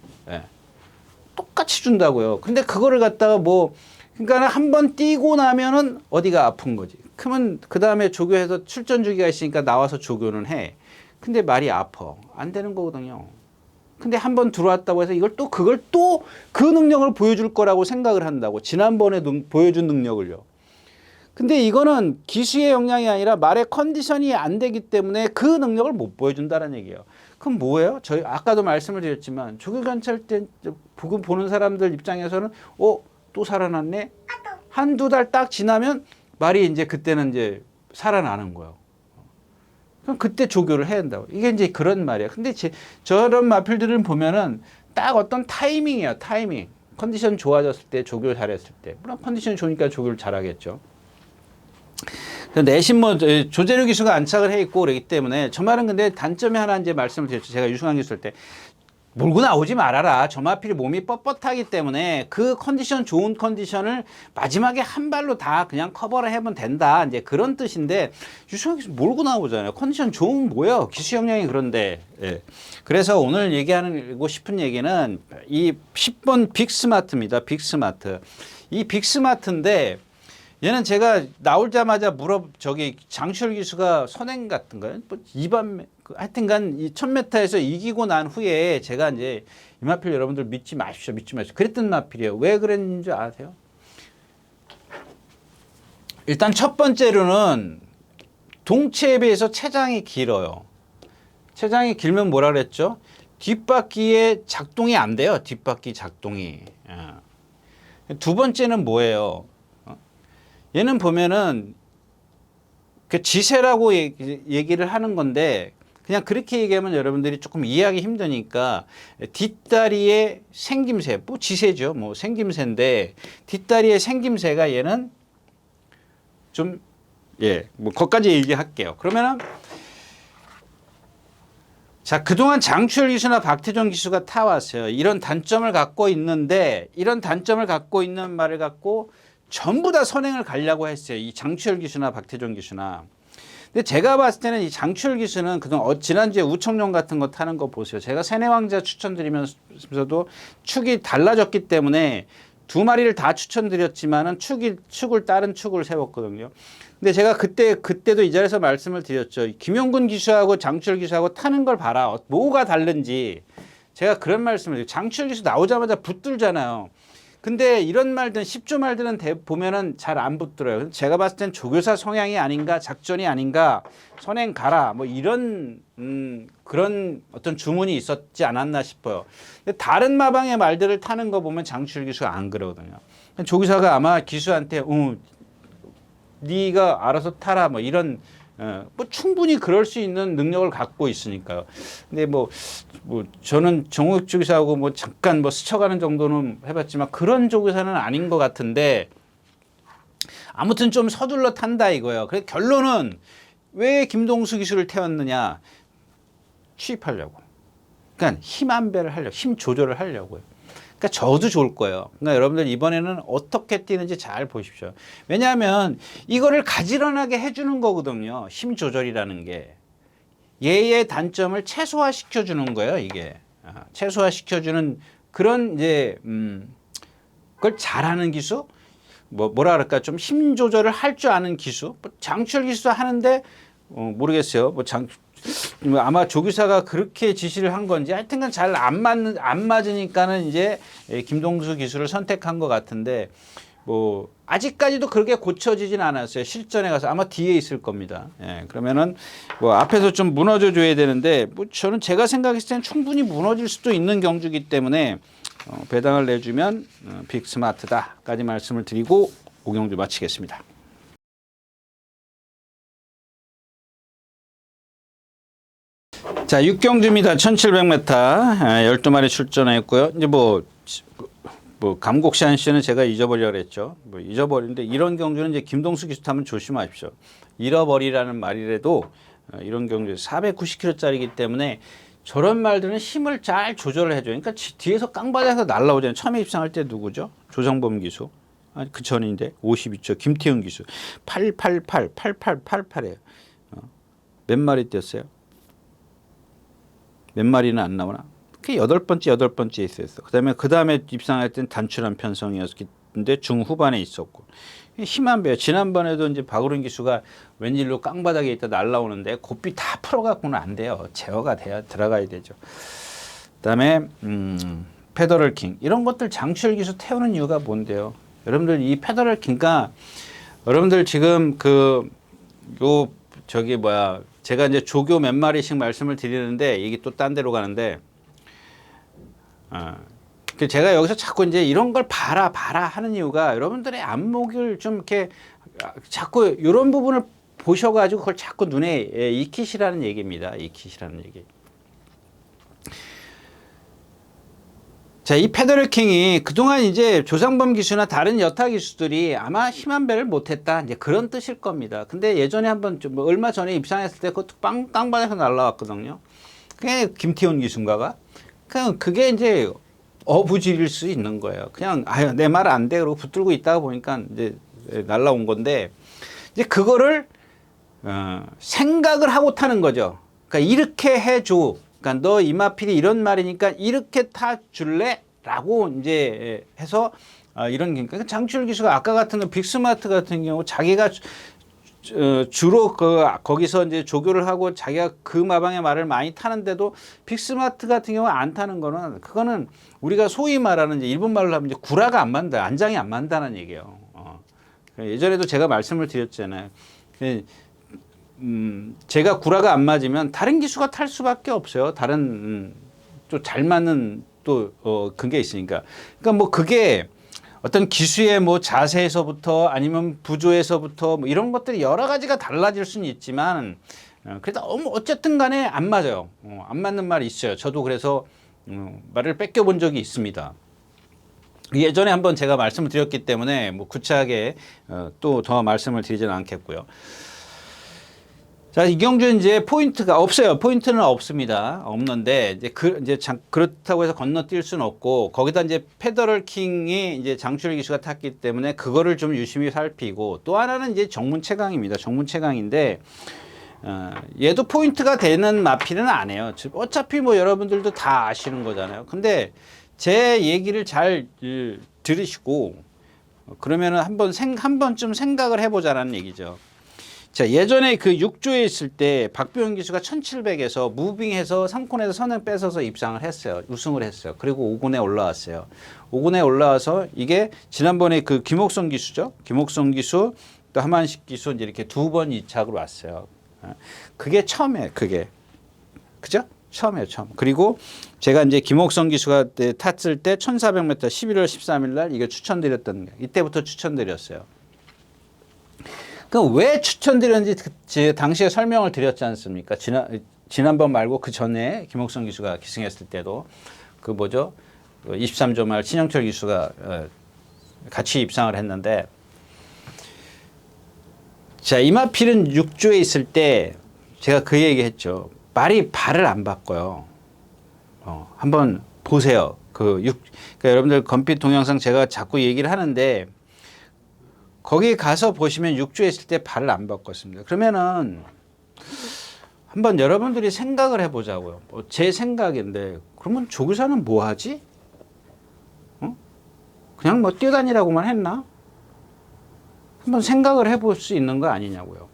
똑같이 준다고요. 근데 그거를 갖다가 뭐 그러니까 한 번 뛰고 나면은 어디가 아픈 거지. 그러면 그 다음에 조교해서 출전 주기가 있으니까 나와서 조교는 해. 근데 말이 아파. 안 되는 거거든요. 근데 한 번 들어왔다고 해서 그걸 또 그 능력을 보여줄 거라고 생각을 한다고. 지난번에 보여준 능력을요. 근데 이거는 기수의 역량이 아니라 말의 컨디션이 안 되기 때문에 그 능력을 못 보여준다는 얘기예요. 그럼 뭐예요? 저희 아까도 말씀을 드렸지만 조교관찰 때 보는 사람들 입장에서는 또 살아났네? 한두 달 딱 지나면 말이 이제 그때는 이제 살아나는 거예요. 그럼 그때 조교를 해야 한다고. 이게 이제 그런 말이야. 근데 저런 마필들은 보면은 딱 어떤 타이밍이야, 타이밍. 컨디션 좋아졌을 때, 조교 잘했을 때. 물론 컨디션이 좋으니까 조교를 잘하겠죠. 내신 뭐 조재료 기수가 안착을 해 있고 그러기 때문에 저 말은 근데 단점이 하나 이제 말씀을 드렸죠. 제가 유승환 기수 할 때. 몰고 나오지 말아라. 저 마필이 몸이 뻣뻣하기 때문에 그 컨디션 좋은 컨디션을 마지막에 한 발로 다 그냥 커버를 해면 된다. 이제 그런 뜻인데 유승환 기수 몰고 나오잖아요. 컨디션 좋은 뭐예요? 기수 역량이 그런데. 예. 그래서 오늘 얘기하고 싶은 얘기는 이 10번 빅스마트입니다. 빅스마트. 이 빅스마트인데 얘는 제가 나오자마자 장시열 기수가 선행 같은가요? 뭐 2번 하여튼간 이 1000m에서 이기고 난 후에 제가 이제 이 마필 여러분들 믿지 마십시오. 그랬던 마필이에요. 왜 그랬는지 아세요? 일단 첫 번째로는 동체에 비해서 체장이 길어요. 체장이 길면 뭐라 그랬죠? 뒷바퀴에 작동이 안 돼요. 뒷바퀴 작동이. 두 번째는 뭐예요? 얘는 보면은 그 지세라고 얘기를 하는 건데 그냥 그렇게 얘기하면 여러분들이 조금 이해하기 힘드니까 뒷다리의 생김새, 뭐 지세죠. 뭐 생김새인데 뒷다리의 생김새가 얘는 좀 뭐 거기까지 얘기할게요. 그러면은 자, 그동안 장추열 기수나 박태종 기수가 타왔어요. 이런 단점을 갖고 있는데 이런 단점을 갖고 있는 말을 갖고 전부 다 선행을 가려고 했어요. 이 장추열 기수나 박태종 기수나. 근데 제가 봤을 때는 이 장출 기수는 그동안 지난주에 우청룡 같은 거 타는 거 보세요. 제가 세뇌왕자 추천드리면서도 축이 달라졌기 때문에 두 마리를 다 추천드렸지만은 축을 다른 축을 세웠거든요. 근데 제가 그때도 이 자리에서 말씀을 드렸죠. 김용군 기수하고 장출 기수하고 타는 걸 봐라. 뭐가 다른지. 제가 그런 말씀을 드려요. 장출 기수 나오자마자 붙들잖아요. 근데 이런 말들은 10조 말들은 보면은 잘 안 붙들어요. 제가 봤을 땐 조교사 성향이 아닌가, 작전이 아닌가, 선행 가라, 뭐 이런 그런 어떤 주문이 있었지 않았나 싶어요. 근데 다른 마방의 말들을 타는 거 보면 장출 기수가 안 그러거든요. 조교사가 아마 기수한테 네가 알아서 타라, 뭐 이런 뭐 충분히 그럴 수 있는 능력을 갖고 있으니까요. 근데 뭐 저는 정우혁 조교사하고 뭐 잠깐 뭐 스쳐가는 정도는 해봤지만 그런 조교사는 아닌 것 같은데 아무튼 좀 서둘러 탄다 이거예요. 그래서 결론은 왜 김동수 기수를 태웠느냐? 취입하려고. 그러니까 힘 안배를 하려고, 힘 조절을 하려고요. 그러니까 저도 좋을 거예요. 그러니까 여러분들 이번에는 어떻게 뛰는지 잘 보십시오. 왜냐하면 이거를 가지런하게 해주는 거거든요. 힘 조절이라는 게. 얘의 단점을 최소화시켜 주는 거예요. 이게. 최소화시켜 주는 그런 이제 그걸 잘하는 기수? 뭐라 그럴까? 좀 힘 조절을 할 줄 아는 기수? 장출 기수도 하는데 모르겠어요. 아마 조교사가 그렇게 지시를 한 건지 하여튼간 잘 안 맞으니까는 이제 김동수 기수를 선택한 것 같은데 뭐 아직까지도 그렇게 고쳐지진 않았어요. 실전에 가서 아마 뒤에 있을 겁니다. 예, 그러면은 뭐 앞에서 좀 무너져 줘야 되는데 뭐 저는 제가 생각했을 때는 충분히 무너질 수도 있는 경주이기 때문에 배당을 내주면 빅스마트다까지 말씀을 드리고 5경주 마치겠습니다. 자, 6경주입니다. 1700m 12마리 출전했고요. 이제 뭐 감곡시안씨는 제가 잊어버리려고 그랬죠. 뭐 잊어버리는데 이런 경주는 이제 김동수 기수 타면 조심하십시오. 잃어버리라는 말이라도 이런 경주 490kg짜리이기 때문에 저런 말들은 힘을 잘 조절을 해줘요. 그러니까 뒤에서 깡바닥에서 날라오잖아요. 처음에 입상할 때 누구죠? 조정범 기수. 그 전인데 52초 김태훈 기수. 8888이에요. 몇 마리 뛰었어요? 몇 마리는 안 나오나? 그게 여덟 번째 있었어. 그 다음에 입상할 땐 단출한 편성이었는데 중후반에 있었고. 힘한 배요. 지난번에도 이제 박우른 기수가 웬일로 깡바닥에 있다 날라오는데 고삐 다 풀어갖고는 안 돼요. 제어가 돼야 들어가야 되죠. 그다음에 페더럴 킹 이런 것들 장출 기수 태우는 이유가 뭔데요? 여러분들 이 페더럴 킹가 여러분들 지금 제가 이제 조교 몇 마리씩 말씀을 드리는데 이게 또 딴 데로 가는데 제가 여기서 자꾸 이제 이런 걸 봐라 하는 이유가 여러분들의 안목을 좀 이렇게 자꾸 이런 부분을 보셔가지고 그걸 자꾸 눈에 익히시라는 얘기입니다. 익히시라는 얘기. 자, 이 페더럴 킹이 그동안 이제 조상범 기수나 다른 여타 기수들이 아마 힘한 배를 못했다. 이제 그런 뜻일 겁니다. 근데 예전에 한번 얼마 전에 입상했을 때 그것도 깡바닥에서 날라왔거든요. 그게 김태훈 기수인가가? 그게 이제 어부질일 수 있는 거예요. 그냥 내 말 안 돼. 그러고 붙들고 있다가 보니까 이제 날라온 건데 이제 그거를 생각을 하고 타는 거죠. 그러니까 이렇게 해줘. 그러니까 너 이마필이 이런 말이니까 이렇게 타줄래? 라고 이제 해서 이런 그러니까 장출 기수가 아까 같은 빅스마트 같은 경우 자기가 주로 거기서 이제 조교를 하고 자기가 그 마방의 말을 많이 타는데도 빅스마트 같은 경우 안 타는 거는 그거는 우리가 소위 말하는 이제 일본 말로 하면 이제 구라가 안 맞는다, 안장이 안 맞는다는 얘기예요. 예전에도 제가 말씀을 드렸잖아요. 제가 구라가 안 맞으면 다른 기수가 탈 수밖에 없어요. 다른 또 잘 맞는 또 그게 있으니까. 그러니까 뭐 그게 어떤 기수의 뭐 자세에서부터 아니면 부조에서부터 뭐 이런 것들이 여러 가지가 달라질 수는 있지만 그래도 어쨌든 간에 안 맞아요. 안 맞는 말이 있어요. 저도 그래서 말을 뺏겨 본 적이 있습니다. 예전에 한번 제가 말씀을 드렸기 때문에 뭐 구체하게 또 더 말씀을 드리지는 않겠고요. 자, 이경주는 이제 포인트가 없어요. 포인트는 없습니다. 없는데 이제 그렇다고 해서 건너뛸 수는 없고 거기다 이제 페더럴 킹이 이제 장출 기수가 탔기 때문에 그거를 좀 유심히 살피고 또 하나는 이제 정문 최강입니다. 정문 최강인데 얘도 포인트가 되는 마필은 안 해요. 어차피 뭐 여러분들도 다 아시는 거잖아요. 근데 제 얘기를 잘 들으시고 그러면은 한 번쯤 생각을 해보자라는 얘기죠. 자, 예전에 그 6조에 있을 때 박병현 기수가 1700에서 무빙해서 3콘에서 선행 뺏어서 입상을 했어요. 우승을 했어요. 그리고 5군에 올라왔어요. 5군에 올라와서 이게 지난번에 그 김옥성 기수죠. 김옥성 기수 또 하만식 기수 이제 이렇게 두 번 이착으로 왔어요. 그게 처음이에요. 그게. 그죠? 처음이에요. 처음. 그리고 제가 이제 김옥성 기수가 탔을 때 1400m 11월 13일 날 이거 추천드렸던 거예요. 이때부터 추천드렸어요. 그럼 왜 추천드렸는지 당시에 설명을 드렸지 않습니까? 지난번 말고 그 전에 김옥성 기수가 기승했을 때도 그 뭐죠? 23조 말 신영철 기수가 같이 입상을 했는데 자, 이마필은 6조에 있을 때 제가 그 얘기 했죠. 말이 발을 안 바꿔요. 한번 보세요. 그러니까 여러분들 건핏 동영상 제가 자꾸 얘기를 하는데 거기 가서 보시면 6조에 있을 때 발을 안 바꿨습니다. 그러면은 한번 여러분들이 생각을 해보자고요. 제 생각인데 그러면 조교사는 뭐 하지? 그냥 뭐 뛰어다니라고만 했나? 한번 생각을 해볼 수 있는 거 아니냐고요.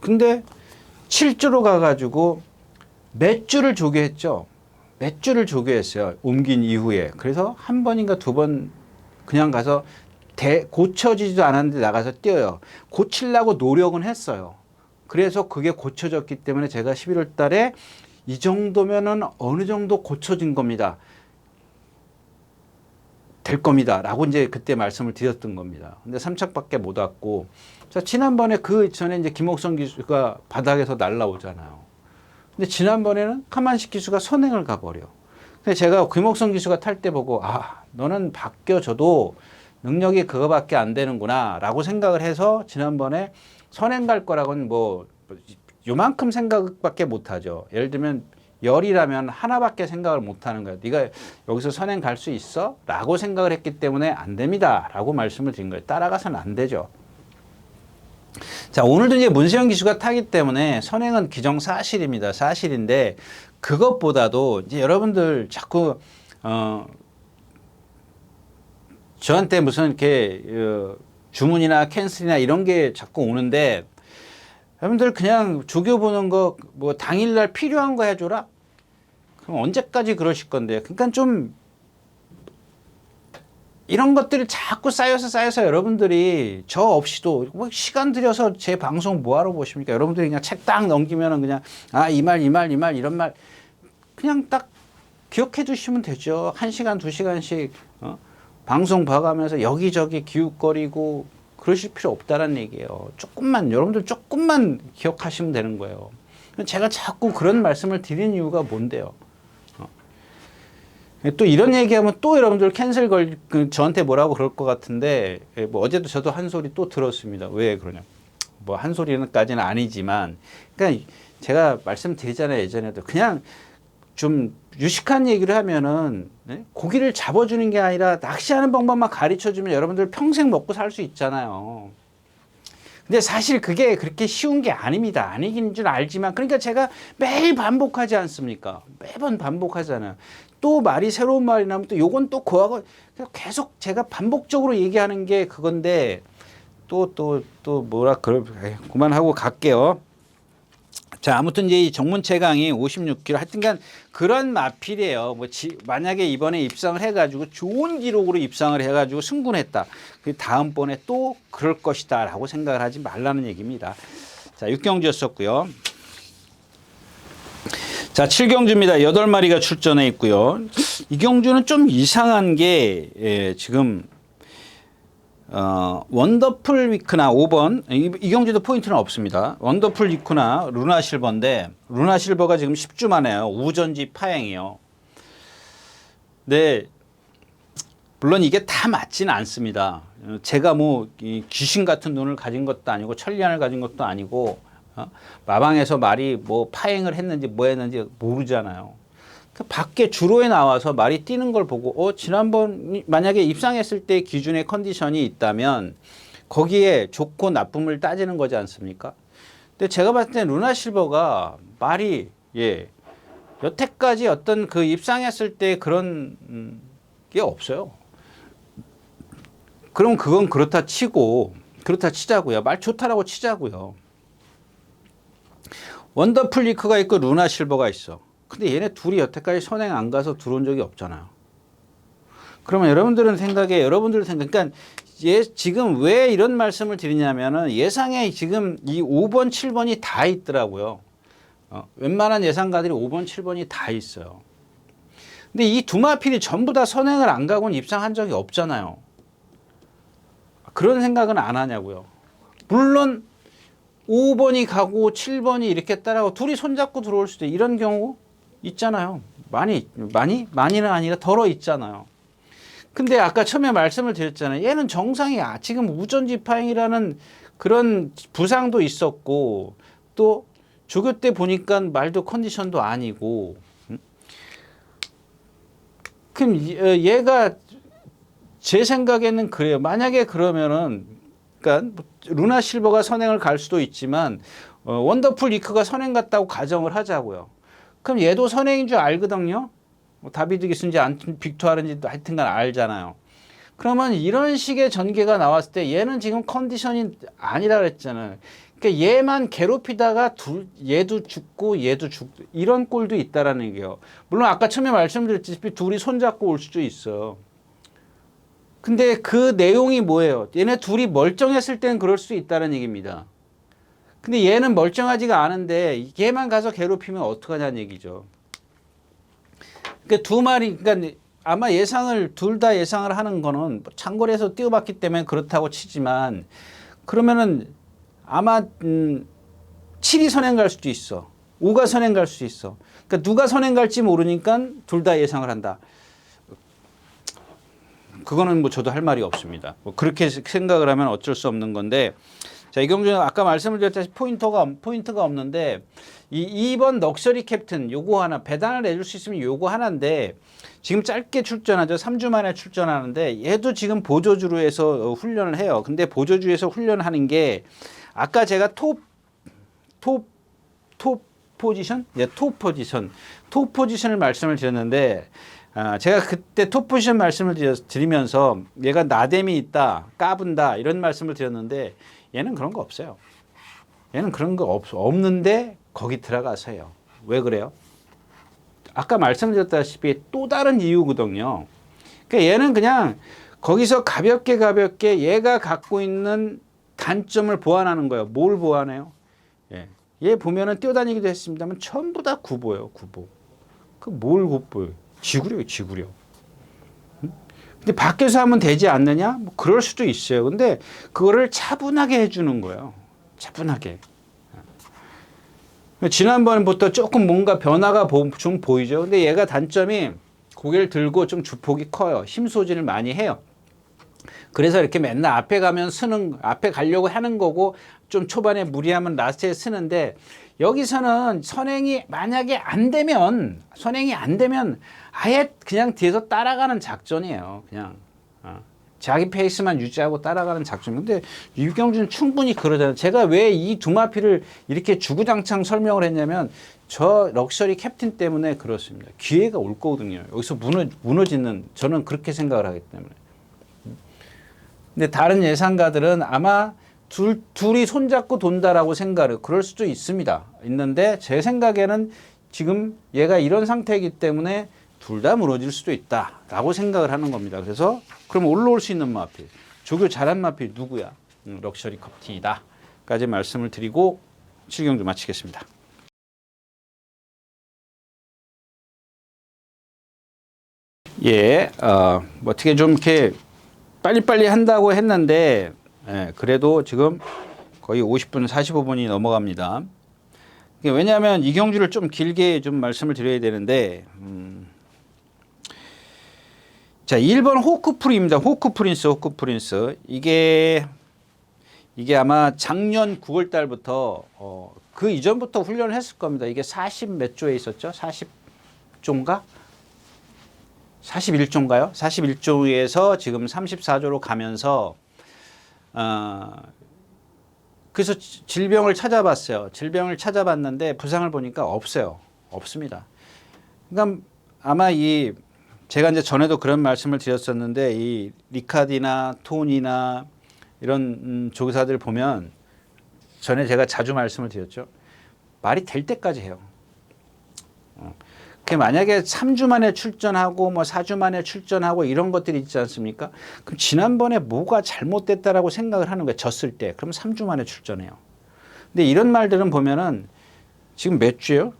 근데 7조로 가가지고 몇 주를 조교했죠. 몇 주를 조교했어요. 옮긴 이후에. 그래서 한 번인가 두 번 그냥 가서 고쳐지지도 않았는데 나가서 뛰어요. 고치려고 노력은 했어요. 그래서 그게 고쳐졌기 때문에 제가 11월 달에 이 정도면은 어느 정도 고쳐진 겁니다. 될 겁니다. 라고 이제 그때 말씀을 드렸던 겁니다. 근데 3착밖에 못 왔고. 자, 지난번에 그 전에 이제 김옥성 기수가 바닥에서 날라오잖아요. 근데 지난번에는 하만식 기수가 선행을 가버려. 근데 제가 김옥성 기수가 탈 때 보고, 너는 바뀌어져도 능력이 그거밖에 안 되는구나 라고 생각을 해서 지난번에 선행 갈 거라고는 뭐 요만큼 생각밖에 못 하죠. 예를 들면 열이라면 하나밖에 생각을 못 하는 거예요. 네가 여기서 선행 갈 수 있어? 라고 생각을 했기 때문에 안 됩니다. 라고 말씀을 드린 거예요. 따라가서는 안 되죠. 자, 오늘도 이제 문세영 기수가 타기 때문에 선행은 기정사실입니다. 사실인데 그것보다도 이제 여러분들 자꾸 저한테 무슨 이렇게 주문이나 캔슬이나 이런 게 자꾸 오는데 여러분들 그냥 조교 보는 거 뭐 당일날 필요한 거 해줘라? 그럼 언제까지 그러실 건데요? 그러니까 좀 이런 것들이 자꾸 쌓여서 여러분들이 저 없이도 뭐 시간 들여서 제 방송 뭐하러 보십니까? 여러분들이 그냥 책 딱 넘기면은 그냥 이 말 이런 말 그냥 딱 기억해 두시면 되죠. 1시간 2시간씩 방송 봐가면서 여기저기 기웃거리고 그러실 필요 없다는 얘기예요. 여러분들 조금만 기억하시면 되는 거예요. 제가 자꾸 그런 말씀을 드리는 이유가 뭔데요? 또 이런 얘기하면 또 여러분들 캔슬 저한테 뭐라고 그럴 것 같은데, 뭐 어제도 저도 한 소리 또 들었습니다. 왜 그러냐? 뭐 한 소리는까지는 아니지만, 그러니까 제가 말씀드리잖아요. 예전에도 그냥 좀 유식한 얘기를 하면은 고기를 잡아주는 게 아니라 낚시하는 방법만 가르쳐주면 여러분들 평생 먹고 살 수 있잖아요. 근데 사실 그게 그렇게 쉬운 게 아닙니다. 아니긴 줄 알지만 그러니까 제가 매일 반복하지 않습니까? 매번 반복하잖아요. 또 말이 새로운 말이 나면 또 요건 또 그거하고 계속 제가 반복적으로 얘기하는 게 그건데 또 그만하고 갈게요. 자, 아무튼 이제 이 정문채강이 56km 하여튼간 그런 마필이에요. 뭐 만약에 이번에 입상을 해가지고 좋은 기록으로 입상을 해가지고 승군했다. 그 다음번에 또 그럴 것이다 라고 생각을 하지 말라는 얘기입니다. 자, 6경주였었고요. 자, 7경주입니다. 8마리가 출전해 있고요. 이 경주는 좀 이상한 게 지금 원더풀 위크나 5번 이 경주도 포인트는 없습니다. 원더풀 위크나 루나 실버인데 루나 실버가 지금 10주 만에요. 우전지 파행이요. 네, 물론 이게 다 맞지는 않습니다. 제가 뭐 귀신 같은 눈을 가진 것도 아니고 천리안을 가진 것도 아니고 마방에서 말이 뭐 파행을 했는지 뭐 했는지 모르잖아요. 밖에 주로에 나와서 말이 뛰는 걸 보고 지난번 만약에 입상했을 때 기준의 컨디션이 있다면 거기에 좋고 나쁨을 따지는 거지 않습니까? 근데 제가 봤을 때 루나 실버가 말이 여태까지 어떤 그 입상했을 때 그런 게 없어요. 그럼 그건 그렇다 치자고요. 말 좋다라고 치자고요. 원더풀 리크가 있고 루나 실버가 있어. 근데 얘네 둘이 여태까지 선행 안 가서 들어온 적이 없잖아요. 그러면 여러분들 생각, 그러니까 지금 왜 이런 말씀을 드리냐면은 예상에 지금 이 5번, 7번이 다 있더라고요. 웬만한 예상가들이 5번, 7번이 다 있어요. 근데 이 두 마필이 전부 다 선행을 안 가고는 입상한 적이 없잖아요. 그런 생각은 안 하냐고요. 물론 5번이 가고 7번이 이렇게 따라가고 둘이 손잡고 들어올 수도 이런 경우 있잖아요. 많이는 아니라 덜어 있잖아요. 근데 아까 처음에 말씀을 드렸잖아요. 얘는 정상이 지금 우전지파행이라는 그런 부상도 있었고 또 조교 때 보니까 말도 컨디션도 아니고 그럼 얘가 제 생각에는 그래요. 만약에 그러면은 그러니까 루나 실버가 선행을 갈 수도 있지만 원더풀 리크가 선행 갔다고 가정을 하자고요. 그럼 얘도 선행인 줄 알거든요. 다비드 기슨지 빅토르인지도 하여튼간 알잖아요. 그러면 이런 식의 전개가 나왔을 때 얘는 지금 컨디션이 아니라 그랬잖아요. 그러니까 얘만 괴롭히다가 얘도 죽고 이런 꼴도 있다라는 얘기예요. 물론 아까 처음에 말씀드렸듯이 둘이 손잡고 올 수도 있어. 근데 그 내용이 뭐예요? 얘네 둘이 멀쩡했을 땐 그럴 수 있다는 얘기입니다. 근데 얘는 멀쩡하지가 않은데 얘만 가서 괴롭히면 어떡하냐는 얘기죠. 그러니까 아마 둘 다 예상을 하는 거는 장거리에서 뛰어봤기 때문에 그렇다고 치지만 그러면은 아마 7이 선행 갈 수도 있어. 5가 선행 갈 수도 있어. 그러니까 누가 선행 갈지 모르니까 둘 다 예상을 한다. 그거는 뭐 저도 할 말이 없습니다. 뭐 그렇게 생각을 하면 어쩔 수 없는 건데 자, 이경준 아까 말씀을 드렸다시피 포인트가 없는데 이 2번 럭셔리 캡틴 요거 하나 배당을 내줄 수 있으면 요거 하나인데 지금 짧게 출전하죠. 3주 만에 출전하는데 얘도 지금 보조주로 해서 훈련을 해요. 근데 보조주에서 훈련하는 게 아까 제가 톱 포지션을 말씀을 드렸는데 제가 그때 톱 포지션 말씀을 드리면서 얘가 나댐이 있다, 까분다 이런 말씀을 드렸는데 얘는 그런 거 없어요. 얘는 그런 거 없는데 거기 들어가서 해요. 왜 그래요? 아까 말씀드렸다시피 또 다른 이유거든요. 그러니까 얘는 그냥 거기서 가볍게 얘가 갖고 있는 단점을 보완하는 거예요. 뭘 보완해요? 얘 보면은 뛰어다니기도 했습니다만 전부 다 구보예요. 구보. 그 뭘 구보예요? 지구력. 근데 밖에서 하면 되지 않느냐? 뭐 그럴 수도 있어요. 근데 그거를 차분하게 해주는 거예요. 차분하게. 지난번부터 조금 뭔가 변화가 좀 보이죠. 근데 얘가 단점이 고개를 들고 좀 주폭이 커요. 힘 소진을 많이 해요. 그래서 이렇게 맨날 앞에 가려고 하는 거고 좀 초반에 무리하면 라스트에 쓰는데 여기서는 선행이 안 되면 아예 그냥 뒤에서 따라가는 작전이에요. 그냥 자기 페이스만 유지하고 따라가는 작전. 근데 유경준은 충분히 그러잖아요. 제가 왜 이 두 마피를 이렇게 주구장창 설명을 했냐면 저 럭셔리 캡틴 때문에 그렇습니다. 기회가 올 거거든요. 여기서 무너지는 저는 그렇게 생각을 하기 때문에. 근데 다른 예상가들은 아마 둘이 손잡고 돈다라고 생각을 그럴 수도 있는데 제 생각에는 지금 얘가 이런 상태이기 때문에 둘 다 무너질 수도 있다라고 생각을 하는 겁니다. 그래서 그럼 올라올 수 있는 마필, 조교 잘한 마필 누구야? 럭셔리 캡틴이다 까지 말씀을 드리고 7경주 마치겠습니다. 뭐 어떻게 좀 이렇게 빨리빨리 한다고 했는데 그래도 지금 거의 50분 45분이 넘어갑니다. 왜냐하면 이 경주를 좀 길게 좀 말씀을 드려야 되는데 자 1번 호크프리입니다. 호크프린스 이게 아마 작년 9월 달부터 그 이전부터 훈련을 했을 겁니다. 이게 40 몇 조에 있었죠? 40조인가? 41조인가요? 41조에서 지금 34조로 가면서 그래서 질병을 찾아봤어요. 질병을 찾아봤는데 부상을 보니까 없어요. 없습니다. 그러니까 아마 제가 이제 전에도 그런 말씀을 드렸었는데 이 리카디나 톤이나 이런 조사들 보면 전에 제가 자주 말씀을 드렸죠. 말이 될 때까지 해요. 그 만약에 3주 만에 출전하고 뭐 4주 만에 출전하고 이런 것들이 있지 않습니까? 그럼 지난번에 뭐가 잘못됐다라고 생각을 하는 거예요. 졌을 때. 그럼 3주 만에 출전해요. 근데 이런 말들은 보면은 지금 몇 주예요?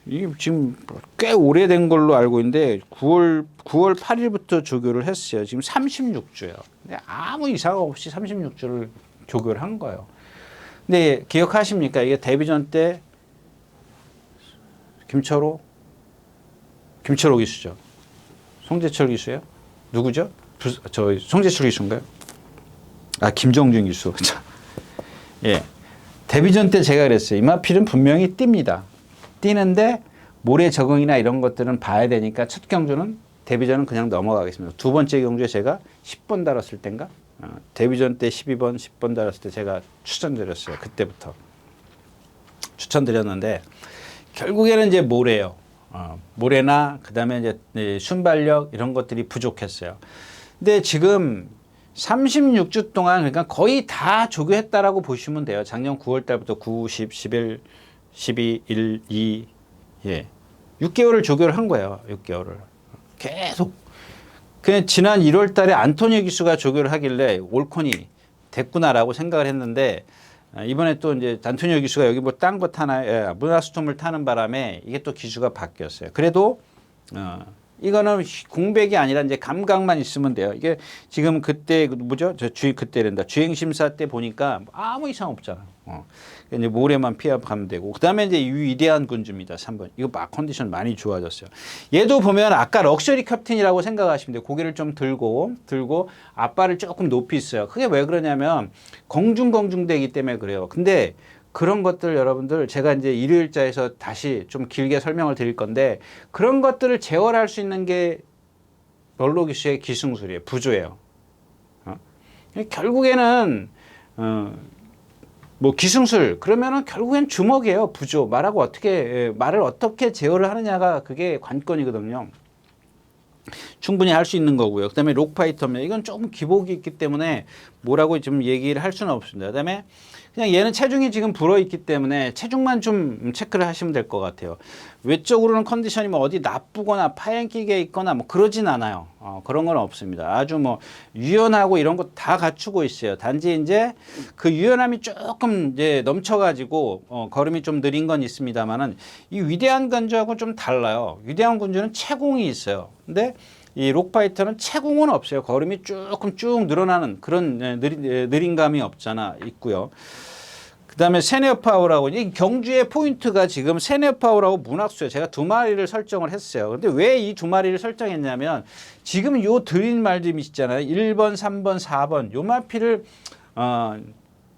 이게 지금 꽤 오래된 걸로 알고 있는데 9월 8일부터 조교를 했어요. 지금 36주예요. 근데 아무 이상 없이 36주를 조교를 한 거예요. 근데 기억하십니까? 이게 데뷔전 때 김철호 기수죠. 송재철 기수예요? 누구죠? 송재철 기수인가요? 아, 김정준 기수. 예. 데뷔전 때 제가 그랬어요. 이마필은 분명히 뜁니다. 뛰는데 모래 적응이나 이런 것들은 봐야 되니까 첫 경주는 데뷔전은 그냥 넘어가겠습니다. 두 번째 경주에 제가 10번 달았을 땐가? 데뷔전 때 12번, 10번 달았을 때 제가 추천드렸어요. 그때부터. 추천드렸는데 결국에는 이제 모래예요. 모래나 그다음에 이제 순발력 이런 것들이 부족했어요. 근데 지금 36주 동안 그러니까 거의 다 조교했다라고 보시면 돼요. 작년 9월 달부터 9, 10, 11, 12, 1, 2, 예. 6개월을 조교를 한 거예요. 6개월을. 계속. 그냥 지난 1월 달에 안토니오 기수가 조교를 하길래 올콘이 됐구나라고 생각을 했는데 이번에 또 이제 안토니오 기수가 여기 뭐 딴 거 타나, 문화스톰을 타는 바람에 이게 또 기수가 바뀌었어요. 그래도, 이거는 공백이 아니라 이제 감각만 있으면 돼요. 이게 지금 그때 뭐죠? 그때랜다. 주행심사 때 보니까 아무 이상 없잖아. 이제 모래만 피하면 되고. 그 다음에 이제 위대한 군주입니다. 3번. 이거 막 컨디션 많이 좋아졌어요. 얘도 보면 아까 럭셔리 캡틴이라고 생각하시면 돼요. 고개를 좀 들고 앞발을 조금 높이 있어요. 그게 왜 그러냐면 공중되기 때문에 그래요. 근데 그런 것들 여러분들 제가 이제 일요일자에서 다시 좀 길게 설명을 드릴 건데 그런 것들을 제어할 수 있는 게 롤로 기수의 기승술이에요. 부조예요. 결국에는 뭐 기승술 그러면은 결국엔 주먹이에요. 부조. 말을 어떻게 제어를 하느냐가 그게 관건이거든요. 충분히 할 수 있는 거고요. 그다음에 록파이터입니다. 이건 조금 기복이 있기 때문에 뭐라고 좀 얘기를 할 수는 없습니다. 그다음에 그냥 얘는 체중이 지금 불어있기 때문에 체중만 좀 체크를 하시면 될 것 같아요. 외적으로는 컨디션이 뭐 어디 나쁘거나 파행기게 있거나 뭐 그러진 않아요. 그런 건 없습니다. 아주 뭐 유연하고 이런 거 다 갖추고 있어요. 단지 이제 그 유연함이 조금 이제 넘쳐가지고 걸음이 좀 느린 건 있습니다만은 이 위대한 군주하고 좀 달라요. 위대한 군주는 체공이 있어요. 근데 이 록파이터는 체공은 없어요. 걸음이 조금 쭉 늘어나는 그런 느린 감이 있고요. 그 다음에 세네어 파워라고, 이 경주의 포인트가 지금 세네어 파워라고 문학수예요. 제가 두 마리를 설정을 했어요. 근데 왜 이 두 마리를 설정했냐면 지금 요 드린 말들이 있잖아요. 1번, 3번, 4번. 요 마피를,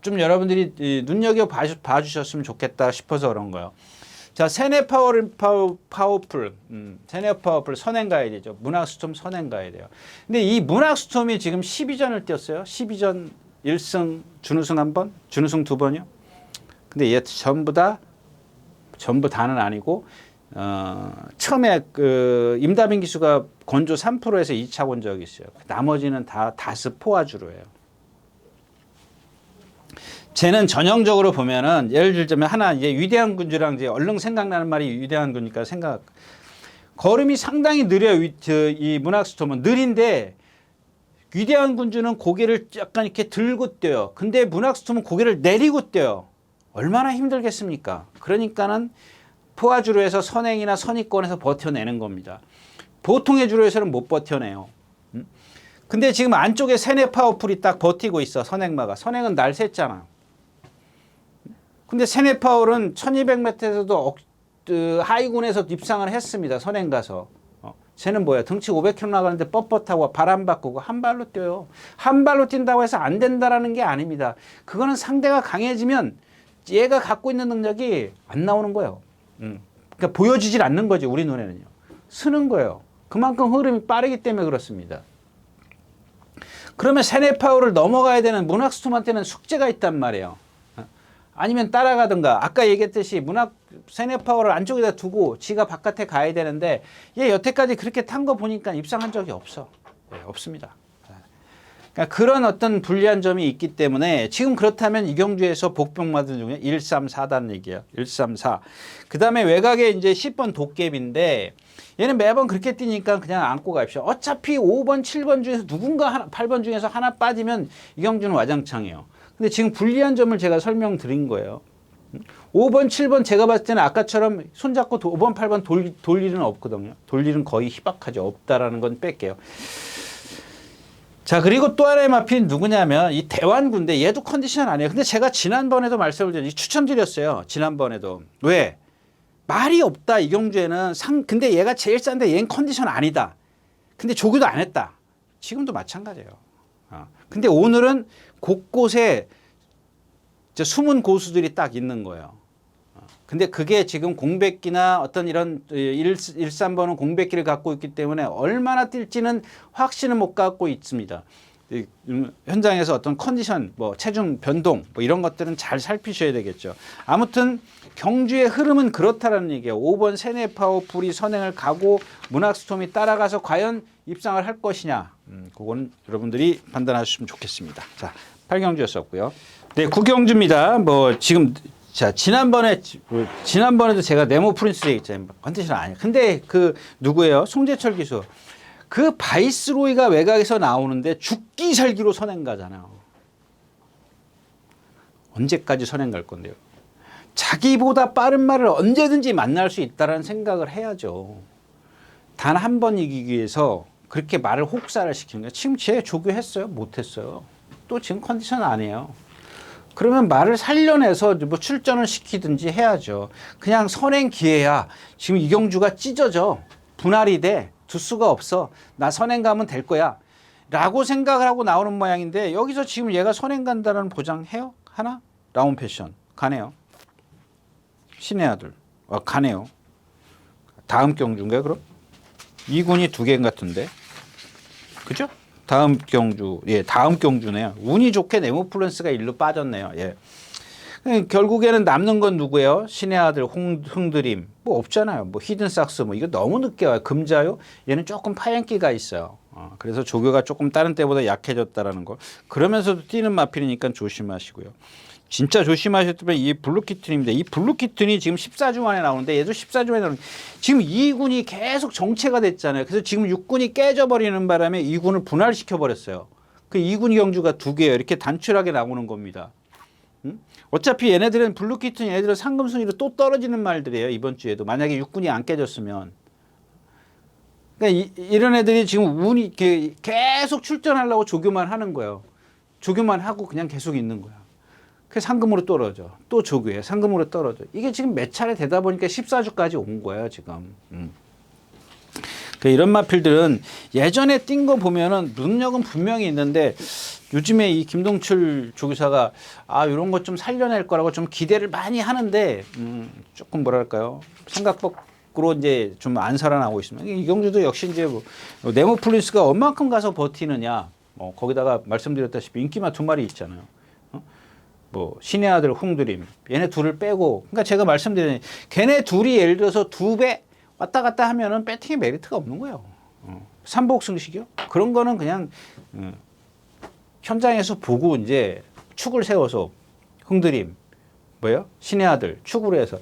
좀 여러분들이 눈여겨 봐주셨으면 좋겠다 싶어서 그런 거예요. 자, 세네 파워풀, 세네 파워풀 선행 가야 되죠. 문학스톰 선행 가야 돼요. 근데 이 문학스톰이 지금 12전을 뛰었어요. 12전 1승, 준우승 1번, 준우승 2번이요. 근데 얘 전부 다는 아니고, 처음에 임다빈 기수가 건조 3%에서 2차 본 적이 있어요. 나머지는 다 다스 포화주로예요. 쟤는 전형적으로 보면은 예를 들자면 하나 이제 위대한 군주랑 이제 얼른 생각나는 말이 위대한 군주니까 걸음이 상당히 느려요. 이 문학스톰은 느린데 위대한 군주는 고개를 약간 이렇게 들고 뛰어요. 근데 문학스톰은 고개를 내리고 뛰어요. 얼마나 힘들겠습니까? 그러니까는 포화주로 해서 선행이나 선위권에서 버텨내는 겁니다. 보통의 주로에서는 못 버텨내요. 근데 지금 안쪽에 세네 파워풀이 딱 버티고 있어. 선행마가. 선행은 날 샜잖아. 근데 세네 파워는 1200m에서도 하이군에서 입상을 했습니다. 선행 가서. 쟤는 뭐야? 등치 500kg 나가는데 뻣뻣하고 바람 바꾸고 한 발로 뛰어요. 한 발로 뛴다고 해서 안 된다라는 게 아닙니다. 그거는 상대가 강해지면 얘가 갖고 있는 능력이 안 나오는 거예요. 그러니까 보여지질 않는 거죠. 우리 눈에는요. 쓰는 거예요. 그만큼 흐름이 빠르기 때문에 그렇습니다. 그러면 세네 파워를 넘어가야 되는 문학스톰한테는 숙제가 있단 말이에요. 아니면 따라가든가. 아까 얘기했듯이 문학 세뇌 파워를 안쪽에다 두고 지가 바깥에 가야 되는데 얘 여태까지 그렇게 탄 거 보니까 입상한 적이 없어. 네, 없습니다. 그러니까 그런 어떤 불리한 점이 있기 때문에 지금 그렇다면 이경주에서 복병맞은 중에 134단 얘기예요. 134. 그 다음에 외곽에 이제 10번 도깨비인데 얘는 매번 그렇게 뛰니까 그냥 안고 가십시오. 어차피 5번, 7번 중에서 누군가 하나, 8번 중에서 하나 빠지면 이경주는 와장창이에요. 근데 지금 불리한 점을 제가 설명드린 거예요. 5번, 7번 제가 봤을 때는 아까처럼 손잡고 5번, 8번 돌 일은 없거든요. 돌 일은 거의 희박하죠. 없다라는 건 뺄게요. 자, 그리고 또 하나의 마필이 누구냐면 이 대환군데 얘도 컨디션 아니에요. 근데 제가 지난번에도 말씀을 드렸지, 추천드렸어요. 지난번에도. 왜? 말이 없다, 이경주에는. 근데 얘가 제일 싼데 얘는 컨디션 아니다. 근데 조교도 안 했다. 지금도 마찬가지예요. 근데 오늘은 곳곳에 숨은 고수들이 딱 있는 거예요. 근데 그게 지금 공백기나 어떤 이런 1~3번은 공백기를 갖고 있기 때문에 얼마나 뛸지는 확신을 못 갖고 있습니다. 현장에서 어떤 컨디션, 뭐 체중 변동, 뭐 이런 것들은 잘 살피셔야 되겠죠. 아무튼 경주의 흐름은 그렇다라는 얘기예요. 5번 세뇌 파워풀이 선행을 가고 문학스톰이 따라가서 과연 입상을 할 것이냐. 그건 여러분들이 판단하시면 좋겠습니다. 자, 8경주였었고요. 네, 9경주입니다. 뭐 지금 자, 지난번에도 제가 네모 프린스 얘기했잖아요. 컨디션 아니에요. 근데 그 누구예요? 송재철 기수. 그 바이스로이가 외곽에서 나오는데 죽기 살기로 선행 가잖아요. 언제까지 선행 갈 건데요? 자기보다 빠른 말을 언제든지 만날 수 있다는 생각을 해야죠. 단 한 번 이기기 위해서 그렇게 말을 혹사를 시키는 거예요. 지금 쟤 조교했어요? 못했어요. 또 지금 컨디션 아니에요. 그러면 말을 살려내서 뭐 출전을 시키든지 해야죠. 그냥 선행 기회야. 지금 이경주가 찢어져. 분할이 돼. 두수가 없어. 나 선행 가면 될 거야. 라고 생각을 하고 나오는 모양인데 여기서 지금 얘가 선행 간다는 보장해요? 하나? 라운 패션. 가네요. 신의 아들. 가네요. 다음 경주인가요, 그럼? 2군이 2개 같은데. 그죠? 다음 경주, 예, 다음 경주네요. 운이 좋게 네모플랜스가 일로 빠졌네요. 예. 결국에는 남는 건 누구예요? 신의 아들 흥드림. 뭐 없잖아요. 뭐 히든삭스 뭐 이거 너무 늦게 와요. 금자요? 얘는 조금 파연기가 있어요. 그래서 조교가 조금 다른 때보다 약해졌다라는 거. 그러면서도 뛰는 마필이니까 조심하시고요. 진짜 조심하셨다면 이 블루키튼입니다. 이 블루키튼이 지금 14주 만에 나오는데 얘도 14주 만에 나오는데 지금 2군이 계속 정체가 됐잖아요. 그래서 지금 6군이 깨져버리는 바람에 2군을 분할시켜버렸어요. 그 2군 경주가 2개예요. 이렇게 단출하게 나오는 겁니다. 어차피 얘네들은 블루키튼 얘네들은 상금순위로 또 떨어지는 말들이에요. 이번 주에도. 만약에 6군이 안 깨졌으면. 그러니까 이런 애들이 지금 운이 계속 출전하려고 조교만 하는 거예요. 조교만 하고 그냥 계속 있는 거야. 그래서 상금으로 떨어져. 또 조교해. 상금으로 떨어져. 이게 지금 몇 차례 되다 보니까 14주까지 온 거예요, 지금. 그러니까 이런 마필들은 예전에 뛴 거 보면은 능력은 분명히 있는데 요즘에 이 김동철 조교사가 이런 것 좀 살려낼 거라고 좀 기대를 많이 하는데 조금 뭐랄까요. 생각 밖으로 이제 좀 안 살아나고 있습니다. 이경주도 역시 이제 뭐 네모플린스가 얼만큼 가서 버티느냐. 거기다가 말씀드렸다시피 인기만 2마리 있잖아요. 뭐 신의 아들 홍드림 얘네 둘을 빼고 그러니까 제가 말씀드린 걔네 둘이 예를 들어서 2배 왔다 갔다 하면은 배팅에 메리트가 없는 거예요. 삼복 승식이요? 그런 거는 그냥 현장에서 보고 이제 축을 세워서 흥드림 뭐예요? 신의 아들 축으로 해서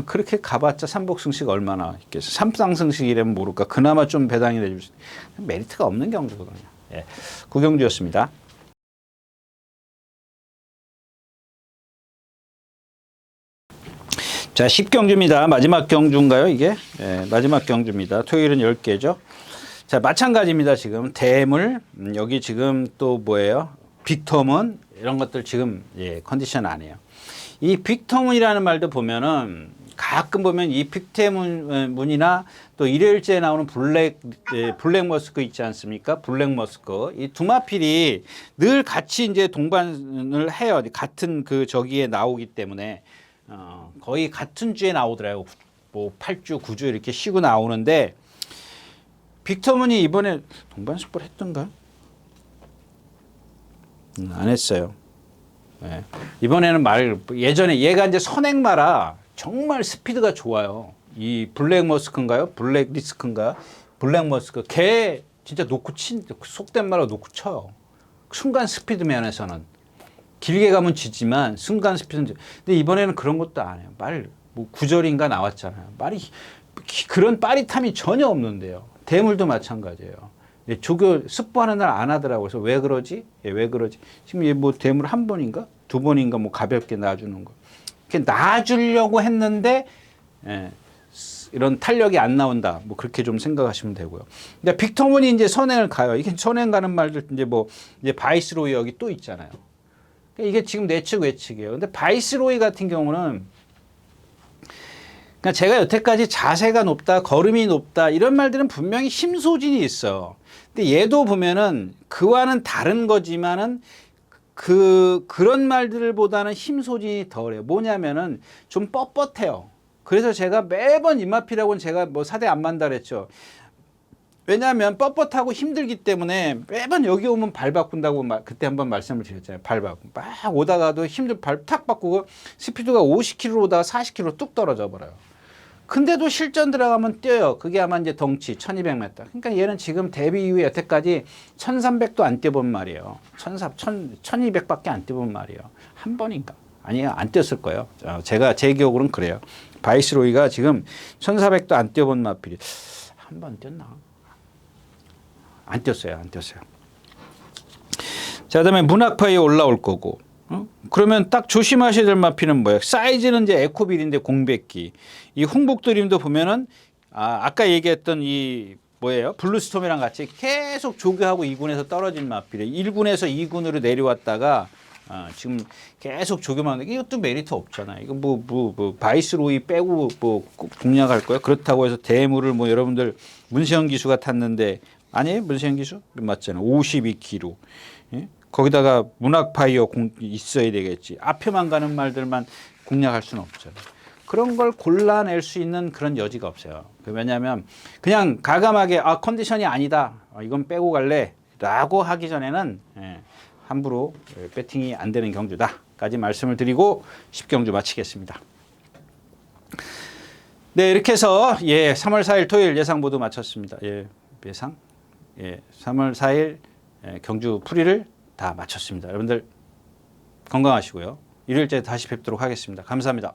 그렇게 가봤자 삼복 승식 얼마나 있겠어? 삼상 승식이라면 모를까? 그나마 좀 배당이 내줄 수 메리트가 없는 경주거든요. 예, 그 경주였습니다. 자, 10경주입니다. 마지막 경주인가요, 이게? 네, 마지막 경주입니다. 토요일은 10개죠. 자, 마찬가지입니다. 지금 대물, 여기 지금 또 뭐예요? 빅터문, 이런 것들 지금 컨디션 아니에요. 이 빅터문이라는 말도 보면은 가끔 보면 이 빅터문이나 또 일요일째에 나오는 블랙 머스크 있지 않습니까? 블랙 머스크. 이 두 마필이 늘 같이 이제 동반을 해요. 같은 그 저기에 나오기 때문에. 거의 같은 주에 나오더라고요. 뭐 8주, 9주 이렇게 쉬고 나오는데 빅터문이 이번에 동반숙보를 했던가? 안 했어요. 예. 이번에는 예전에 얘가 이제 선행마라 정말 스피드가 좋아요. 이 블랙 머스크인가요? 블랙 리스크인가? 블랙 머스크. 걔 진짜 속된 말로 놓고 쳐요. 순간 스피드 면에서는. 길게 가면 지지만 순간 스피드는. 근데 이번에는 그런 것도 안 해요. 뭐 구절인가 나왔잖아요. 그런 빠릿함이 전혀 없는데요. 대물도 마찬가지예요. 예, 조교 스포하는 날 안 하더라고요. 그래서 왜 그러지? 예, 왜 그러지? 지금 얘 뭐 대물 한 번인가? 두 번인가 뭐 가볍게 놔주는 거. 이렇게 놔주려고 했는데, 예, 이런 탄력이 안 나온다. 뭐 그렇게 좀 생각하시면 되고요. 근데 빅터문이 이제 선행을 가요. 이게 선행 가는 말들 이제 바이스로이 여기 또 있잖아요. 그러니까 이게 지금 내측 외측이에요. 근데 바이스로이 같은 경우는 그러니까 제가 여태까지 자세가 높다, 걸음이 높다 이런 말들은 분명히 힘 소진이 있어. 근데 얘도 보면은 그와는 다른 거지만은 그런 말들보다는 힘 소진이 덜해요. 뭐냐면은 좀 뻣뻣해요. 그래서 제가 매번 입마피라고는 제가 뭐 사대 안 만다 그랬죠. 왜냐하면 뻣뻣하고 힘들기 때문에 매번 여기 오면 발 바꾼다고 그때 한번 말씀을 드렸잖아요. 발 바꾸고 막 오다가도 발 탁 바꾸고 스피드가 50km 오다가 40km 뚝 떨어져 버려요. 근데도 실전 들어가면 뛰어요. 그게 아마 이제 덩치 1200m. 그러니까 얘는 지금 데뷔 이후에 여태까지 1300도 안 뛰어본 말이에요. 1200밖에 안 뛰어본 말이에요. 한 번인가? 아니요, 안 뛰었을 거예요. 제 기억으로는 그래요. 바이스로이가 지금 1400도 안 뛰어본 마필이 한 번 뛰었나? 안 뛰었어요. 자, 그다음에 문학파에 올라올 거고. 그러면 딱 조심하셔야 될 마피는 뭐예요? 사이즈는 이제 에코빌인데 공백기. 이 홍복드림도 보면은 아까 얘기했던 이 뭐예요? 블루스톰이랑 같이 계속 조교하고 2군에서 떨어진 마피래. 1군에서 2군으로 내려왔다가 지금 계속 조교만 하는데 이것도 메리트 없잖아요. 이거 뭐 바이스로이 빼고 뭐 공략할 거예요? 그렇다고 해서 대물을 뭐 여러분들 문세영 기수가 탔는데 아니에요? 문세영 기수? 맞잖아요. 52km. 예? 거기다가 문학파이어 있어야 되겠지. 앞에만 가는 말들만 공략할 수는 없잖아요. 그런 걸 골라낼 수 있는 그런 여지가 없어요. 왜냐하면 그냥 가감하게 컨디션이 아니다. 이건 빼고 갈래. 라고 하기 전에는 함부로 배팅이 안 되는 경주다까지 말씀을 드리고 10경주 마치겠습니다. 네, 이렇게 해서 3월 4일 토요일 예상 모두 마쳤습니다. 예상. 3월 4일 경주 풀이를 다 마쳤습니다. 여러분들 건강하시고요. 일요일째 다시 뵙도록 하겠습니다. 감사합니다.